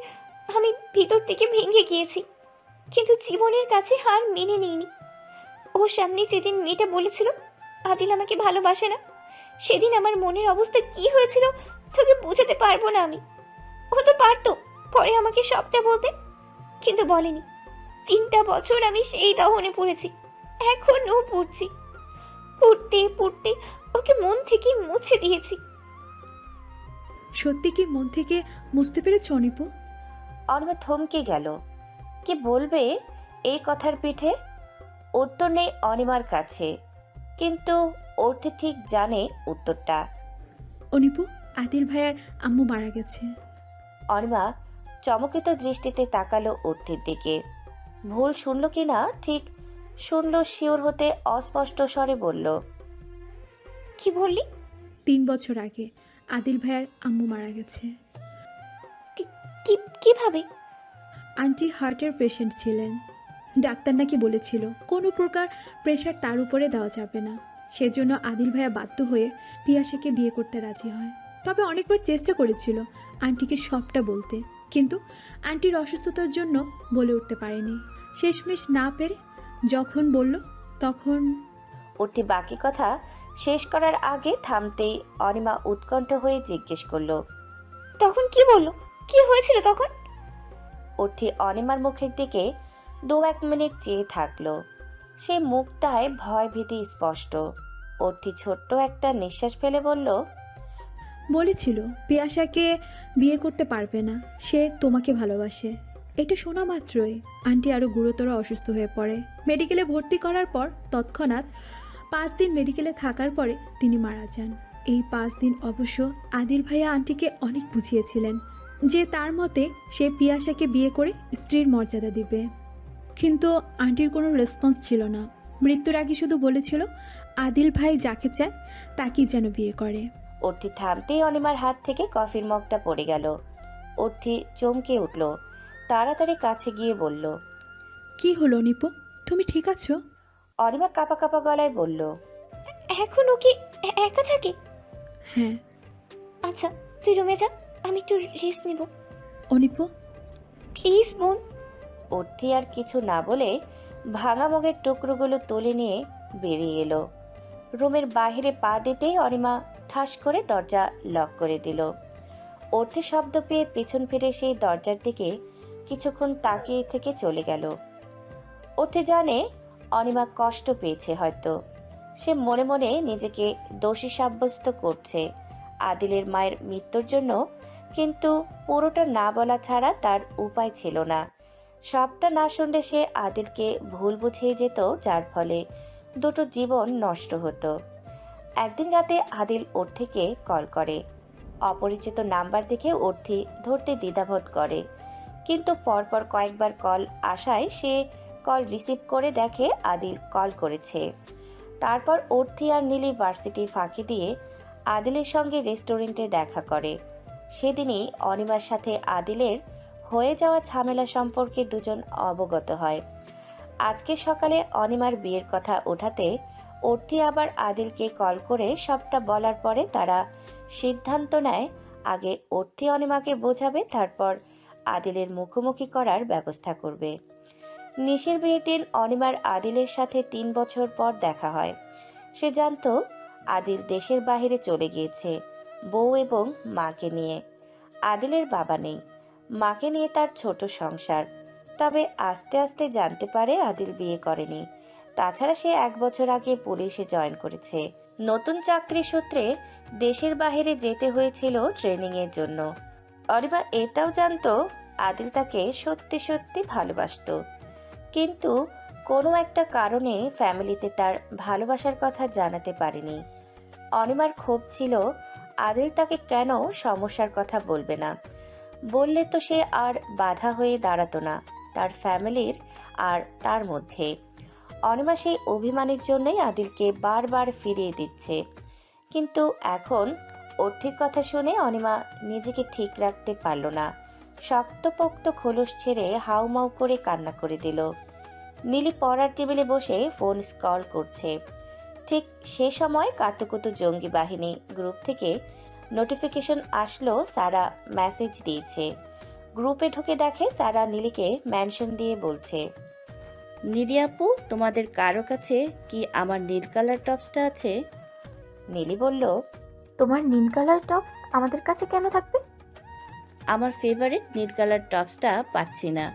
আমি ভিতর থেকে ভেঙে গিয়েছি, কিন্তু জীবনের কাছে হার মেনে নিইনি। ওর সামনে যেদিন মেয়েটা বলেছিল আদিল আমাকে ভালোবাসে না, সেদিন আমার মনের অবস্থা কি হয়েছিল তোকে বোঝাতে পারবো না আমি। ও তো পারতো পরে আমাকে সবটা বলতে, কিন্তু বলেনি। 3টা বছর আমি সেই দহনে পড়েছি, এখনও পড়ছি। পড়তে পড়তে ওকে মন থেকে মুছে দিয়েছি। সত্যি কি মন থেকে মুছতে পেরেছ অনিপু? অনিমা থমকে গেল। কি বলবে এই কথার পিঠে? উত্তর নেই অনিমার কাছে, কিন্তু অর্থে ঠিক জানে উত্তরটা। অনিপু আদিল ভাইয়ার আম্মু মারা গেছে। অনিমা চমকিত দৃষ্টিতে তাকালো অর্থের দিকে। ভুল শুনল কি না ঠিক শুনল শিওর হতে অস্পষ্ট স্বরে বলল, কি বললি? 3 বছর আগে আদিল ভাইয়ার আম্মু মারা গেছে। কিভাবে? আন্টি হার্টের পেশেন্ট ছিলেন। ডাক্তার নাকি বলেছিল কোনো প্রকার প্রেশার তার উপরে দেওয়া যাবে না। সেজন্য আদিল ভাইয়া বাধ্য হয়ে পিয়াসাকে বিয়ে করতে রাজি হয়। তবে অনেকবার চেষ্টা করেছিল আন্টিকে সবটা বলতে, কিন্তু আন্টির অসুস্থতার জন্য বলে উঠতে পারেনি। শেষমেশ না পেরে যখন বলল তখন। অর্থি বাকি কথা শেষ করার আগে থামতেই অনিমা উৎকণ্ঠ হয়ে জিজ্ঞেস করলো, তখন কি বললো? কি হয়েছিল তখন? অর্থি অনিমার মুখের দিকে 2-1 মিনিট চেয়ে থাকলো। সে মুখটায় ভয় ভীতি স্পষ্ট। অর্থি ছোট্ট একটা নিঃশ্বাস ফেলে বলল, বলেছিল পিয়াসাকে বিয়ে করতে পারবে না, সে তোমাকে ভালোবাসে। এটা শোনা মাত্রই আন্টি আরও গুরুতর অসুস্থ হয়ে পড়ে। মেডিকেলে ভর্তি করার পর তৎক্ষণাৎ 5 দিন মেডিকেলে থাকার পরে তিনি মারা যান। এই 5 দিন অবশ্য আদিল ভাইয়া আন্টিকে অনেক বুঝিয়েছিলেন যে তার মতে সে পিয়াসাকে বিয়ে করে স্ত্রীর মর্যাদা দিবে, কিন্তু আন্টির কোনো রেসপন্স ছিল না। মৃত্যুর আগে শুধু বলেছিল আদিল ভাই যাকে চায় তাকেই যেন বিয়ে করে। অর্থি থামতেই অনিমার হাত থেকে কফির মগটা পড়ে গেল। অর্থি চমকে উঠল, তাড়াতাড়ি কাছে গিয়ে বলল, কি হলো নিপু, তুমি ঠিক আছো? অনিমা কাঁপা কাঁপা গলায় বলল, এখন ও কি একা থাকে? হ্যাঁ। আচ্ছা তুই রুমে যা, আমি একটু রেস্ট নিব। অনিপু প্লিজ বোন। অর্থি আর কিছু না বলে ভাঙা মগের টুকরোগুলো তুলে নিয়ে বেরিয়ে এলো। রুমের বাইরে পা দিতেই অনিমা ঠাস করে দরজা লক করে দিল। অর্থের শব্দ পেয়ে পিছন ফিরে সেই দরজার দিকে কিছুক্ষণ তাকিয়ে থেকে চলে গেল। অর্থে জানে অনিমা কষ্ট পেয়েছে হয়তো। সে মনে মনে নিজেকে দোষী সাব্যস্ত করছে আদিলের মায়ের মৃত্যুর জন্য, কিন্তু পুরোটা না বলা ছাড়া তার উপায় ছিল না। সবটা না শুনলে সে আদিলকে ভুল বুঝিয়ে যেত, যার ফলে দুটো জীবন নষ্ট হতো। একদিন রাতে আদিল অর্থিকে কল করে। অপরিচিত নাম্বার দেখে অর্থি ধরতে দ্বিধাবোধ করে, কিন্তু পরপর কয়েকবার কল আসায় সে কল রিসিভ করে দেখে আদিল কল করেছে। তারপর অর্থি আর নীলি ভার্সিটির ফাঁকি দিয়ে আদিলের সঙ্গে রেস্টুরেন্টে দেখা করে। সেদিনই অনিমার সাথে আদিলের হয়ে যাওয়া ঝামেলা সম্পর্কে দুজন অবগত হয়। আজকে সকালে অনিমার বিয়ের কথা ওঠাতে অর্থি আবার আদিলকে কল করে সবটা বলার পরে তারা সিদ্ধান্ত নেয় আগে অর্থি অনিমাকে বোঝাবে, তারপর আদিলের মুখোমুখি করার ব্যবস্থা করবে। নিশির বিয়ের দিন অনিমার আদিলের সাথে 3 বছর পর দেখা হয়। সে জানতো আদিল দেশের বাইরে চলে গিয়েছে বউ এবং মাকে নিয়ে। আদিলের বাবা নেই, মাকে নিয়ে তার ছোট সংসার। তবে আস্তে আস্তে জানতে পারে আদিল বিয়ে করেনি। তাছাড়া সে 1 বছর আগে পুলিশে জয়েন করেছে। নতুন চাকরি সূত্রে দেশের বাইরে যেতে হয়েছিল ট্রেনিংয়ের জন্য। অনিমা এটাও জানতো আদিল তাকে সত্যি সত্যি ভালোবাসতো, কিন্তু কোনো একটা কারণে ফ্যামিলিতে তার ভালোবাসার কথা জানাতে পারেনি। অনিমার ক্ষোভ ছিল আদিল তাকে কেন সমস্যার কথা বলবে না। বললে তো সে আর বাধা হয়ে দাঁড়াতো না তার ফ্যামিলির আর তার মধ্যে। অনিমা সেই অভিমানের জন্যই আদিলকে বারবার ফিরিয়ে দিচ্ছে, কিন্তু এখন অর্থের কথা শুনে অনিমা নিজেকে ঠিক রাখতে পারল না। শক্তপোক্ত খোলস ছেড়ে হাউমাউ করে কান্না করে দিল। নীলি পড়ার টেবিলে বসে ফোন স্ক্রল করছে। ঠিক সে সময় কাতুকুতু জঙ্গি বাহিনী গ্রুপ থেকে নোটিফিকেশন আসলো সারা মেসেজ দিয়েছে। গ্রুপে ঢুকে দেখে সারা নীলিকে মেনশন দিয়ে বলছে, নীলি আপু, তোমাদের কারো কাছে কি আমার নীল কালার টপসটা আছে? নীলি বলল, তোমার নীল কালার টপস আমাদের কাছে কেন থাকবে? আমার ফেভারিট নীল কালার টপসটা পাচ্ছি না,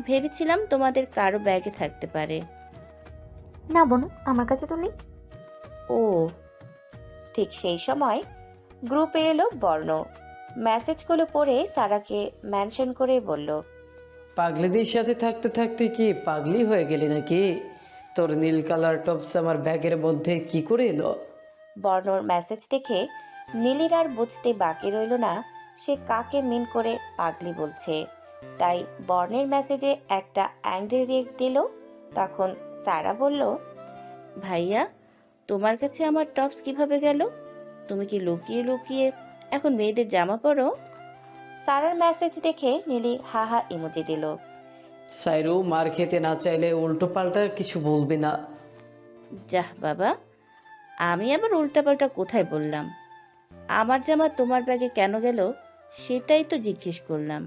ভেবেছিলাম তোমাদের কারো ব্যাগে থাকতে পারে। না বোন, আমার কাছে তো নেই। ও। ঠিক সেই সময় গ্রুপে এলো বর্ণ। মেসেজগুলো পড়ে সারাকে মেনশন করে বলল, পাগলিদের সাথে থাকতে থাকতে কি পাগলি হয়ে গেলি নাকি? তোর নীল কালার টপস আমার ব্যাগের মধ্যে কি করে এলো? বর্ণর মেসেজ দেখে নীলির আর বুঝতে বাকি রইল না সে কাকে মিন করে পাগলি বলছে। তাই বর্ণের মেসেজে একটা অ্যাংরি রিয়েক্ট দিল। তখন সারা বলল, ভাইয়া, তোমার কাছে আমার টপস কিভাবে গেল? তুমি কি লুকিয়ে লুকিয়ে এখন মেয়েদের জামা পরো? সারার মেসেজ দেখে নীলি হাহা ইমোজি দিল। সাইরু, মার খেতে না চাইলে উল্টো পাল্টা কিছু বলবি না। যাহ বাবা, আমি আবার উল্টাপাল্টা কোথায় বললাম? আমার জামা তোমার ব্যাগে কেন গেল সেটাই তো জিজ্ঞেস করলাম।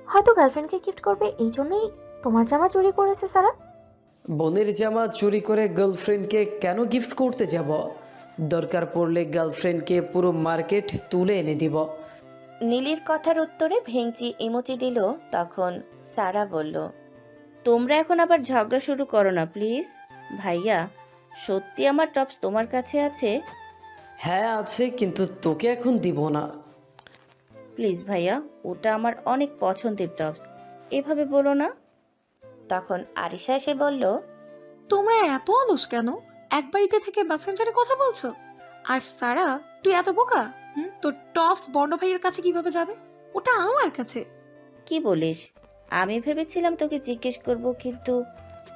হয়তো গার্লফ্রেন্ডকে গিফট করবে, এই জন্যই তোমার জামা চুরি করেছে সারা। বোনের জামা চুরি করে গার্লফ্রেন্ডকে কেন গিফট করতে যাব? দরকার পড়লে গার্লফ্রেন্ডকে পুরো মার্কেট তুলে এনে দিব। নীলির কথার উত্তরে ভেঙচি ইমোজি দিল। তখন সারা বলল, তোমরা এখন আবার ঝগড়া শুরু করো না প্লিজ। ভাইয়া, সত্যি আমার টপস তোমার কাছে আছে? হ্যাঁ আছে, কিন্তু তোকে এখন দিব না। প্লিজ ভাইয়া, ওটা আমার অনেক পছন্দের টপস, এভাবে বলো না। তখন আরিশা এসে বলল, তোমরা এত অলস কেন? এক বাড়িতে থেকে মেসেঞ্জারে কথা বলছো? আর সারা, তুই এত বোকা? তোর টপস বর্ণ ভাইয়ের কাছে কিভাবে যাবে? ওটা আমার কাছে। কি বলিস? আমি ভেবেছিলাম তোকে জিজ্ঞেস করব, কিন্তু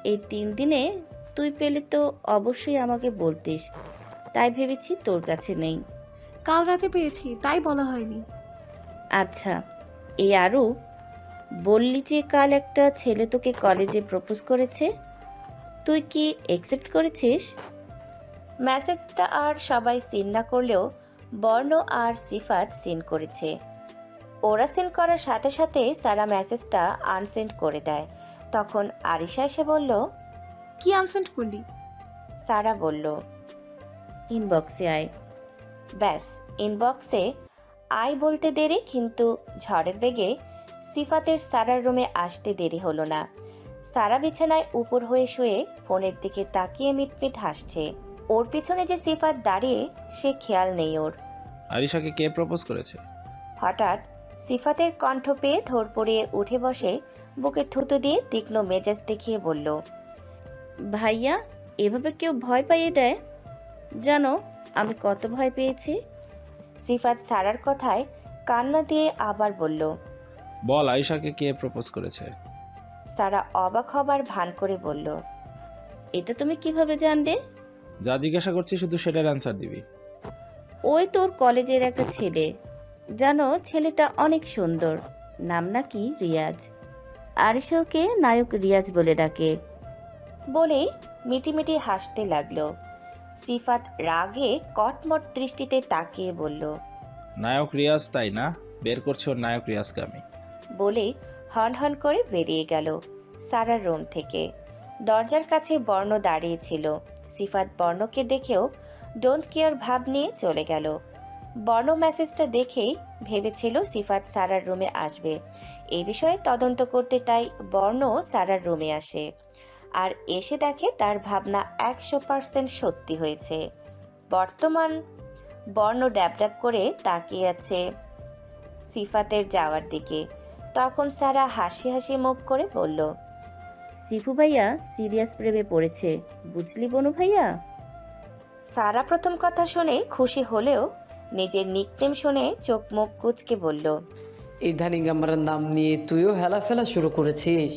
এই 3 দিনে তুই পেলে তো অবশ্যই আমাকে বলতিস, তাই ভেবেছি তোর কাছে নেই। কাল রাতে পেয়েছি, তাই বলা হয়নি। আচ্ছা, এই আরু, বললি যে কাল একটা ছেলে তোকে কলেজে প্রপোজ করেছে, তুই কি অ্যাকসেপ্ট করেছিস? মেসেজটা আর সবাই সিন না করলেও বর্ণ আর সিফাত সিন করেছে। ওরা সিন করার সাথে সাথে সারা মেসেজটা আনসেন্ড করে দেয়। তখন আরিশা এসে বলল, কি আনসেন্ড করলি? সারা বলল, ইনবক্সে আয়। ব্যাস, ইনবক্সে আই বলতে দেরি, কিন্তু ঝড়ের বেগে সিফাতের সারার রুমে আসতে দেরি হলো না। সারা বিছানায় উপর হয়ে শুয়ে ফোনের দিকে তাকিয়ে মিটমিট হাসছে। ওর পিছনে যে সিফাত দাঁড়িয়ে সে খেয়াল নেই ওর। আরিশাকে কে প্রপোজ করেছে? হঠাৎ সিফাতের কণ্ঠ পেয়ে ধর পড়িয়ে উঠে বসে বুকে থুতু দিয়ে তীক্ষ্ণ মেজাজ দেখিয়ে বলল, ভাইয়া এভাবে কেউ ভয় পাইয়ে দেয়? জানো আমি কত ভয় পেয়েছি? সিফাত সারার কথায় কান্না দিয়ে আবার বলল, বল আরিশাকে কে প্রপোজ করেছে? সারা অবাক হবার ভান করে বলল, এটা তুমি কিভাবে জানলে? যা জিজ্ঞাসা করছি শুধু সেটার অ্যান্সার দিবি। ওই তোর কলেজের একটা ছেলে, জানো ছেলেটা অনেক সুন্দর, নাম নাকি রিয়াজ। আরিশাকে নায়ক রিয়াজ বলে ডাকে। বলেই মিটিমিটি হাসতে লাগলো। সিফাত রাগে কটমট দৃষ্টিতে তাকিয়ে বলল, নায়ক রিয়াজ তাই না? বের করছে ওর নায়ক রিয়াজকে আমি। বলেই হন হন করে বেরিয়ে গেল সারার রুম থেকে। দরজার কাছে বর্ণ দাঁড়িয়েছিল। সিফাত বর্ণকে দেখেও ডোন্ট কেয়ার ভাব নিয়ে চলে গেল। বর্ণ মেসেজটা দেখেই ভেবেছিল সিফাত সারার রুমে আসবে। এই বিষয়ে তদন্ত করতে তাই বর্ণ সারার রুমে আসে। আর এসে দেখে তার ভাবনা 100% সত্যি হয়েছে। বর্তমান বর্ণ ড্যাব ড্যাব করে তাকিয়ে আছে সিফাতের যাওয়ার দিকে। তখন সারা হাসি হাসি মুখ করে বলল, সিফু ভাইয়া সিরিয়াস প্রেমে পড়েছে, বুঝলি বনু ভাইয়া? সারা প্রথম কথা শুনে খুশি হলেও নিজের নিকনেম শুনে চোখ মুখ কুচকে বলল, ইদানিং আমার নাম নিয়ে তুইও হেলাফেলা শুরু করেছিস।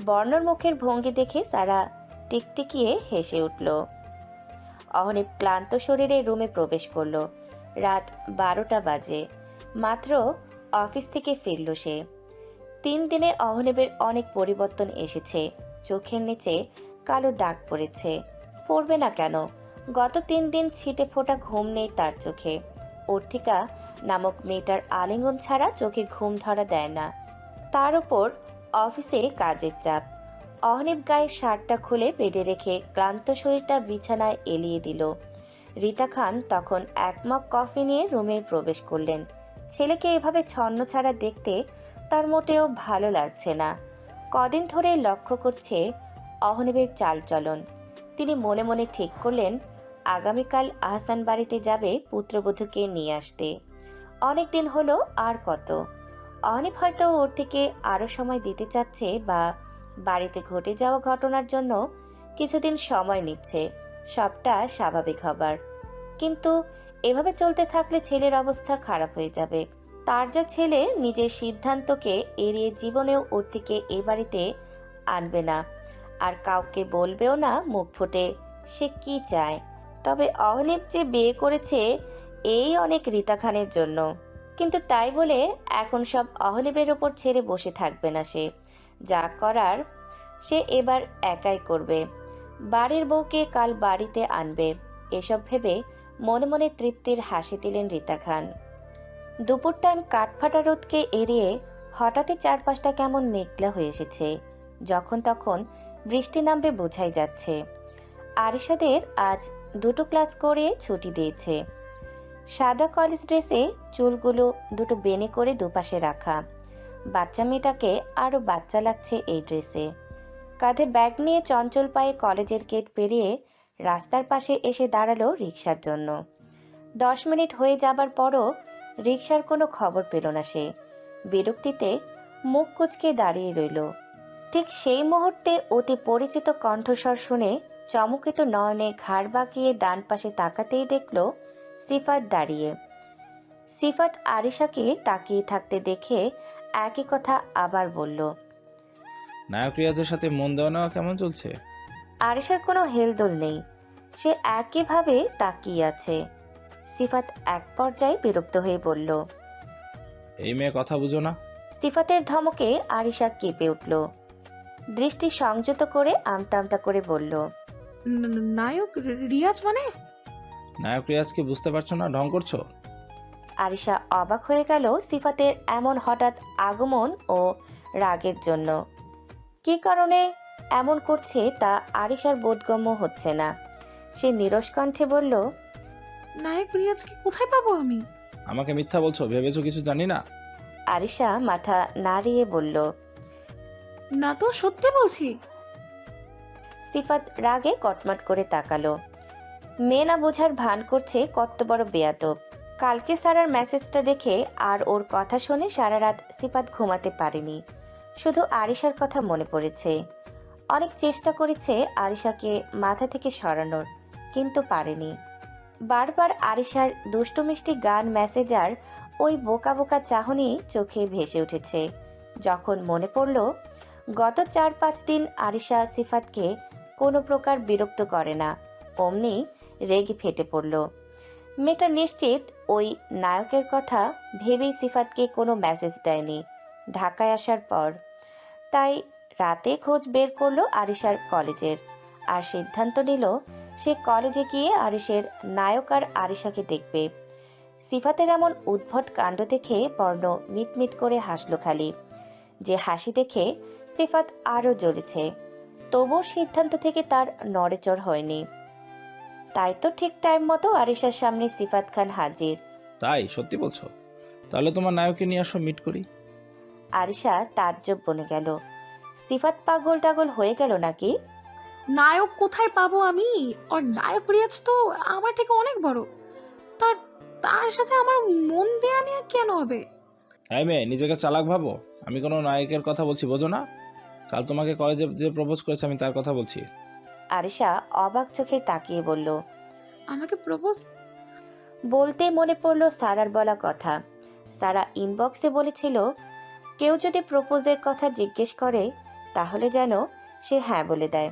বর্ণর মুখের ভঙ্গি দেখে সারা টিকটিকিয়ে হেসে উঠল। অহনীপ ক্লান্ত শরীরে রুমে প্রবেশ করল। রাত 12টা বাজে। মাত্র অফিস থেকে ফিরল সে। 3 দিনে অহনীপের অনেক পরিবর্তন এসেছে। চোখের নিচে কালো দাগ পড়েছে। পড়বে না কেন? গত 3 দিন ছিটে ফোটা ঘুম নেই তার চোখে। অর্থিকা নামক মেয়েটার আলিঙ্গন ছাড়া চোখে ঘুম ধরা দেয় না। তার উপর অফিসে কাজের চাপ। অহনীপ গায়ের শার্টটা খুলে বেডে রেখে ক্লান্ত শরীরটা বিছানায় এলিয়ে দিল। রীতা খান তখন 1 মগ কফি নিয়ে রুমে প্রবেশ করলেন। ছেলেকে এভাবে ছন্ন ছাড়া দেখতে তার মোটেও ভালো লাগছে না। কদিন ধরে লক্ষ্য করছে অহনীপের চালচলন। তিনি মনে মনে ঠিক করলেন আগামীকাল আহসান বাড়িতে যাবে পুত্রবধূকে নিয়ে আসতে। অনেক দিন হলো আর কত। অহনীপ হয়তো ওর থেকে আরও সময় দিতে চাচ্ছে বা বাড়িতে ঘটে যাওয়া ঘটনার জন্য কিছুদিন সময় নিচ্ছে। সবটা স্বাভাবিক হবার। কিন্তু এভাবে চলতে থাকলে ছেলের অবস্থা খারাপ হয়ে যাবে। তার যা ছেলে নিজের সিদ্ধান্তকে এড়িয়ে জীবনেও ওর থেকে এ বাড়িতে আনবে না, আর কাউকে বলবেও না মুখ ফুটে সে কি চায়। তবে অহনীপ যে বিয়ে করেছে এই অনেক রীতা খানের জন্য। কিন্তু তাই বলে এখন সব অহনীপের ওপর ছেড়ে বসে থাকবে না সে। যা করার সে এবার একাই করবে। বাড়ির বউকে কাল বাড়িতে আনবে। এসব ভেবে মনে মনে তৃপ্তির হাসি দিলেন রীতা খান। দুপুর টাইম কাঠফাটা রোদকে এড়িয়ে হঠাৎই চারপাশটা কেমন মেঘলা হয়ে এসেছে। যখন তখন বৃষ্টি নামবে বোঝাই যাচ্ছে। আরিশাদের আজ 2টো ক্লাস করে ছুটি দিয়েছে। সাদা কলেজ ড্রেসে চুলগুলো 2টো বেনে করে দুপাশে রাখা। বাচ্চা মেয়েটাকে আরও বাচ্চা লাগছে এই ড্রেসে। কাঁধে ব্যাগ নিয়ে চঞ্চল পায়ে কলেজের গেট পেরিয়ে রাস্তার পাশে এসে দাঁড়ালো রিকশার জন্য। 10 মিনিট হয়ে যাবার পরও রিকশার কোনো খবর পেল না সে। বিরক্তিতে মুখ কুঁচকে দাঁড়িয়ে রইল। ঠিক সেই মুহূর্তে অতি পরিচিত কণ্ঠস্বর শুনে চমকিত নয়নে ঘাড় বাঁকিয়ে ডান পাশে তাকাতেই দেখল সিফাত দাঁড়িয়ে। সিফাত আরিশাকে তাকিয়ে থাকতে দেখে একই কথা আবার বলল, নায়ক রিয়াজের সাথে মন দেওয়া নেওয়া কেমন চলছে? আরিশার কোনো হেলদোল নেই। সে একইভাবে তাকিয়ে আছে। সিফাত এক পর্যায়ে বিরক্ত হয়ে বলল, এই মেয়ে কথা বুঝো না? সিফাতের ধমকে আরিশা কেঁপে উঠল। দৃষ্টি সংযত করে আমতা আমতা করে বলল, নায়ক রিয়াজ মানে? নায়ক রিয়াজকে বুঝতে পারছো না? ঢং করছো? আরিশা অবাক হয়ে গেল সিফাতের এমন হঠাৎ আগমন ও রাগের জন্য। কী কারণে এমন করছে তা আরিশার বোধগম্য হচ্ছে না। সে নিরস কণ্ঠে বলল, নায়ক রিয়াজকে কোথায় পাবো আমি? আমাকে মিথ্যা বলছো? ভেবেছো কিছু জানি না? আরিশা মাথা নাড়িয়ে বলল, না তো, সত্যি বলছি। সিফাত রাগে কটমট করে তাকালো। মেয়ে না বোঝার ভান করছে কত বড় বেয়াদব। কালকে সারার মেসেজটা দেখে আর ওর কথা শুনে সারা রাত সিফাত ঘুমাতে পারেনি। শুধু আরিশার কথা মনে পড়েছে। অনেক চেষ্টা করেছে আরিশাকে মাথা থেকে সরানোর, কিন্তু পারেনি। বারবার আরিশার দুষ্টু মিষ্টি গান, মেসেজ আর ওই বোকা বোকা চাহনি চোখে ভেসে উঠেছে। যখন মনে পড়ল গত 4-5 দিন আরিশা সিফাতকে কোনো প্রকার বিরক্ত করে না, অমনি রেগে ফেটে পড়ল। মেয়েটা নিশ্চিত ওই নায়কের কথা ভেবেই সিফাতকে কোনো মেসেজ দেয়নি ঢাকায় আসার পর। তাই রাতে খোঁজ বের করলো আরিশার কলেজের, আর সিদ্ধান্ত নিল সে কলেজে গিয়ে আরিশের নায়ক আর আরিশাকে দেখবে। সিফাতের এমন উদ্ভট কাণ্ড দেখে পর্ণ মিটমিট করে হাসলো খালি। যে হাসি দেখে সিফাত আরও জ্বলেছে, তবুও সিদ্ধান্ত থেকে তার নড়েচড় হয়নি। তাই তো ঠিক টাইম মতো আরিশার সামনে সিফাত খান হাজির। তাই সত্যি বলছো? তাহলে তোমার নায়ককে নিয়ে আসো, মিট করি। আরিশা তাজ্জব বনে গেল। সিফাত পাগল টাগল হয়ে গেল নাকি? নায়ক কোথায় পাবো আমি? ওর নায়ক রিয়াজ তো আমার থেকে অনেক বড়। তার তার সাথে আমার মন দেয়া নিয়ে কেন হবে? হ্যাঁ মেয়ে, নিজেকে চালাক ভাবো? আমি কোনো নায়কের কথা বলছি বোঝো না? কাল তোমাকে কলেজে যে প্রপোজ করেছে আমি তার কথা বলছি। আরিশা অবাক চোখে তাকিয়ে বলল। আমাকে প্রপোজ? বলতে মনে পড়ল সারার বলা কথা। সারা ইনবক্সে বলেছিল কেউ যদি প্রপোজের কথা জিজ্ঞেস করে তাহলে যেন সে হ্যাঁ বলে দেয়।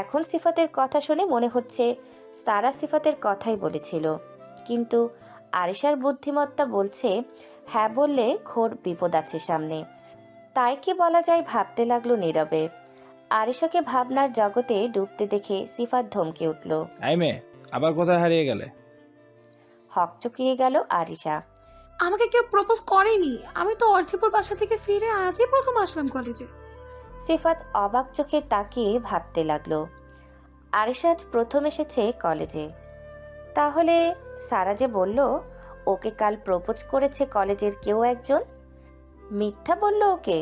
এখন সিফাতের কথা শুনে মনে হচ্ছে সারা সিফাতের কথাই বলেছিল, কিন্তু আরিশার বুদ্ধিমত্তা বলছে হ্যাঁ বললে ঘোর বিপদ আছে সামনে। তাই কি বলা যায় ভাবতে লাগলো নীরবে। আরিশাকে ভাবনার জগতে ডুবতে দেখে সিফাত ধমকে উঠল। এই মেয়ে, আবার কোথায় হারিয়ে গেলে? হকচকিয়ে গেল আরিশা। আমাকে কেউ প্রপোজ করেনি। আমি তো অর্থিপুর বাসা থেকে ফিরে আজই প্রথম আসলাম কলেজে। সিফাত অবাক চোখে তাকিয়ে ভাবতে লাগলো। আরিশা আজ প্রথম এসেছে কলেজে। তাহলে সারা যে বলল ওকে কাল প্রপোজ করেছে কলেজের কেউ একজন, মিথ্যা বলল, ওকে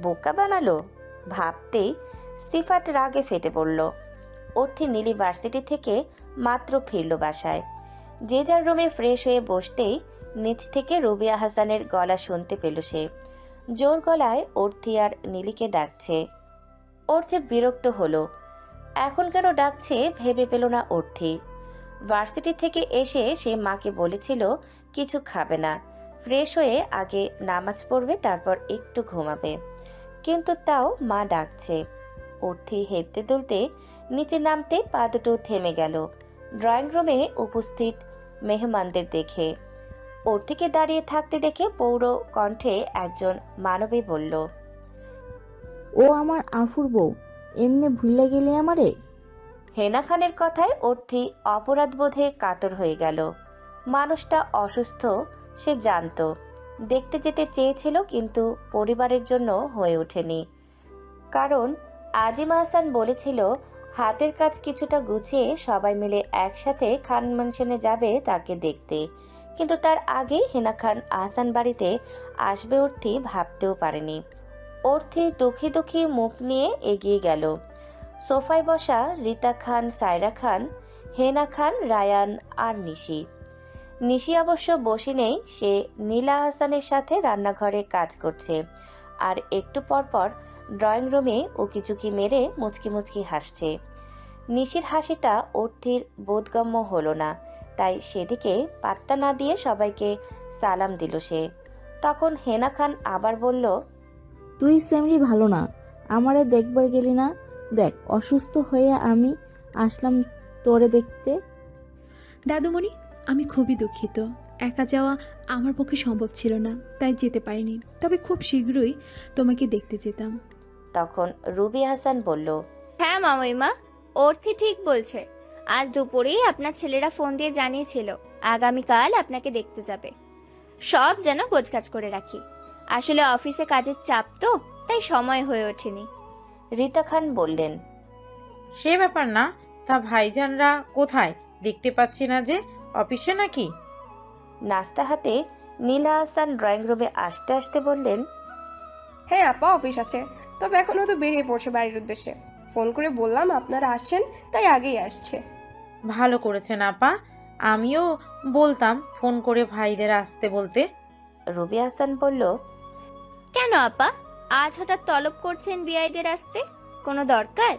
বোকা বানালো। ভাবতেই সিফাত রাগে ফেটে পড়ল। অর্থি নীলি ভার্সিটি থেকে মাত্র ফিরল বাসায়। যে যার রুমে ফ্রেশ হয়ে বসতেই নিচ থেকে রুবিয়া হাসানের গলা শুনতে পেল সে। জোর গলায় অর্থি আর নীলিকে ডাকছে। অর্থি বিরক্ত হলো, এখন কেন ডাকছে ভেবে পেল না অর্থি। ভার্সিটি থেকে এসে সে মাকে বলেছিল কিছু খাবে না, ফ্রেশ হয়ে আগে নামাজ পড়বে, তারপর একটু ঘুমাবে, কিন্তু তাও মা ডাকছে। অর্থি হেঁটতে দুলতে নিচে নামতে পা দুটো থেমে গেল ড্রয়িং রুমে উপস্থিত মেহমানদের দেখে। অর্থিকে দাঁড়িয়ে থাকতে দেখে পৌর কণ্ঠে একজন মানবী বলল, ও আমার আফুর বউ, এমনি ভুলে গেলে আমারে? হেনা খানের কথায় অর্থি অপরাধ বোধে কাতর হয়ে গেল। মানুষটা অসুস্থ সে জানতো, দেখতে যেতে চেয়েছিল কিন্তু পরিবারের জন্য হয়ে ওঠেনি। কারণ আজিম আহসান বলেছিল হাতের কাজ কিছুটা গুছিয়ে সবাই মিলে একসাথে খান ম্যানশনে যাবে তাকে দেখতে, কিন্তু তার আগেই হেনা খান আহসান বাড়িতে আসবে অর্থি ভাবতেও পারেনি। অর্থি দুঃখী দুঃখী মুখ নিয়ে এগিয়ে গেল। সোফায় বসা রিতা খান, সায়রা খান, হেনা খান, রায়ান আর নিশি। নিশি অবশ্য বসে নেই, সে নীলা হাসানের সাথে রান্নাঘরে কাজ করছে, আর একটু পরপর ড্রয়িং রুমে উকিঝুঁকি মেরে মুচকি মুচকি হাসছে। নিশির হাসিটা অর্থির বোধগম্য হলো না, তাই সেদিকে পাত্তা না দিয়ে সবাইকে সালাম দিল সে। তখন হেনা খান আবার বলল, তুই সেমরি ভালো না, আমারে দেখবার গেলি না? দেখ অসুস্থ হয়ে আমি আসলাম তোরে দেখতে। দাদুমণি, আমি খুবই দুঃখিত। একা যাওয়া আমার পক্ষে সম্ভব ছিল না, তাই যেতে পারিনি। তবে খুব শীঘ্রই তোমাকে দেখতে যেতাম। তখন রুবি হাসান বলল, হ্যাঁ মামিমা, অর্থি ঠিক বলছে। আজ দুপুরেই আপনার ছেলেরা ফোন দিয়ে জানিয়েছিল আগামীকাল আপনাকে দেখতে যাবে। সব যেন গোছগাছ করে রাখি, আসলে অফিসে কাজের চাপ তো, তাই সময় হয়ে ওঠেনি। রিতা খান বললেন, সে ব্যাপার না, তা ভাইজানরা কোথায়? দেখতে পাচ্ছি না যে, অফিসে নাকি? নাস্তা হাতে নীলা হাসান ড্রয়িং রুমে আসতে আসতে বললেন, হ্যাঁ আপা অফিস আছে, তবে এখনও তো বেরিয়ে পড়ছে বাড়ির উদ্দেশ্যে। ফোন করে বললাম আপনারা আসছেন, তাই আগেই আসছে। ভালো করেছেন আপা, আমিও বলতাম ফোন করে ভাইদের আসতে বলতে। রবি হাসান বলল, কেন আপা আজ হঠাৎ তলব করছেন বিআইদের আসতে? কোনো দরকার?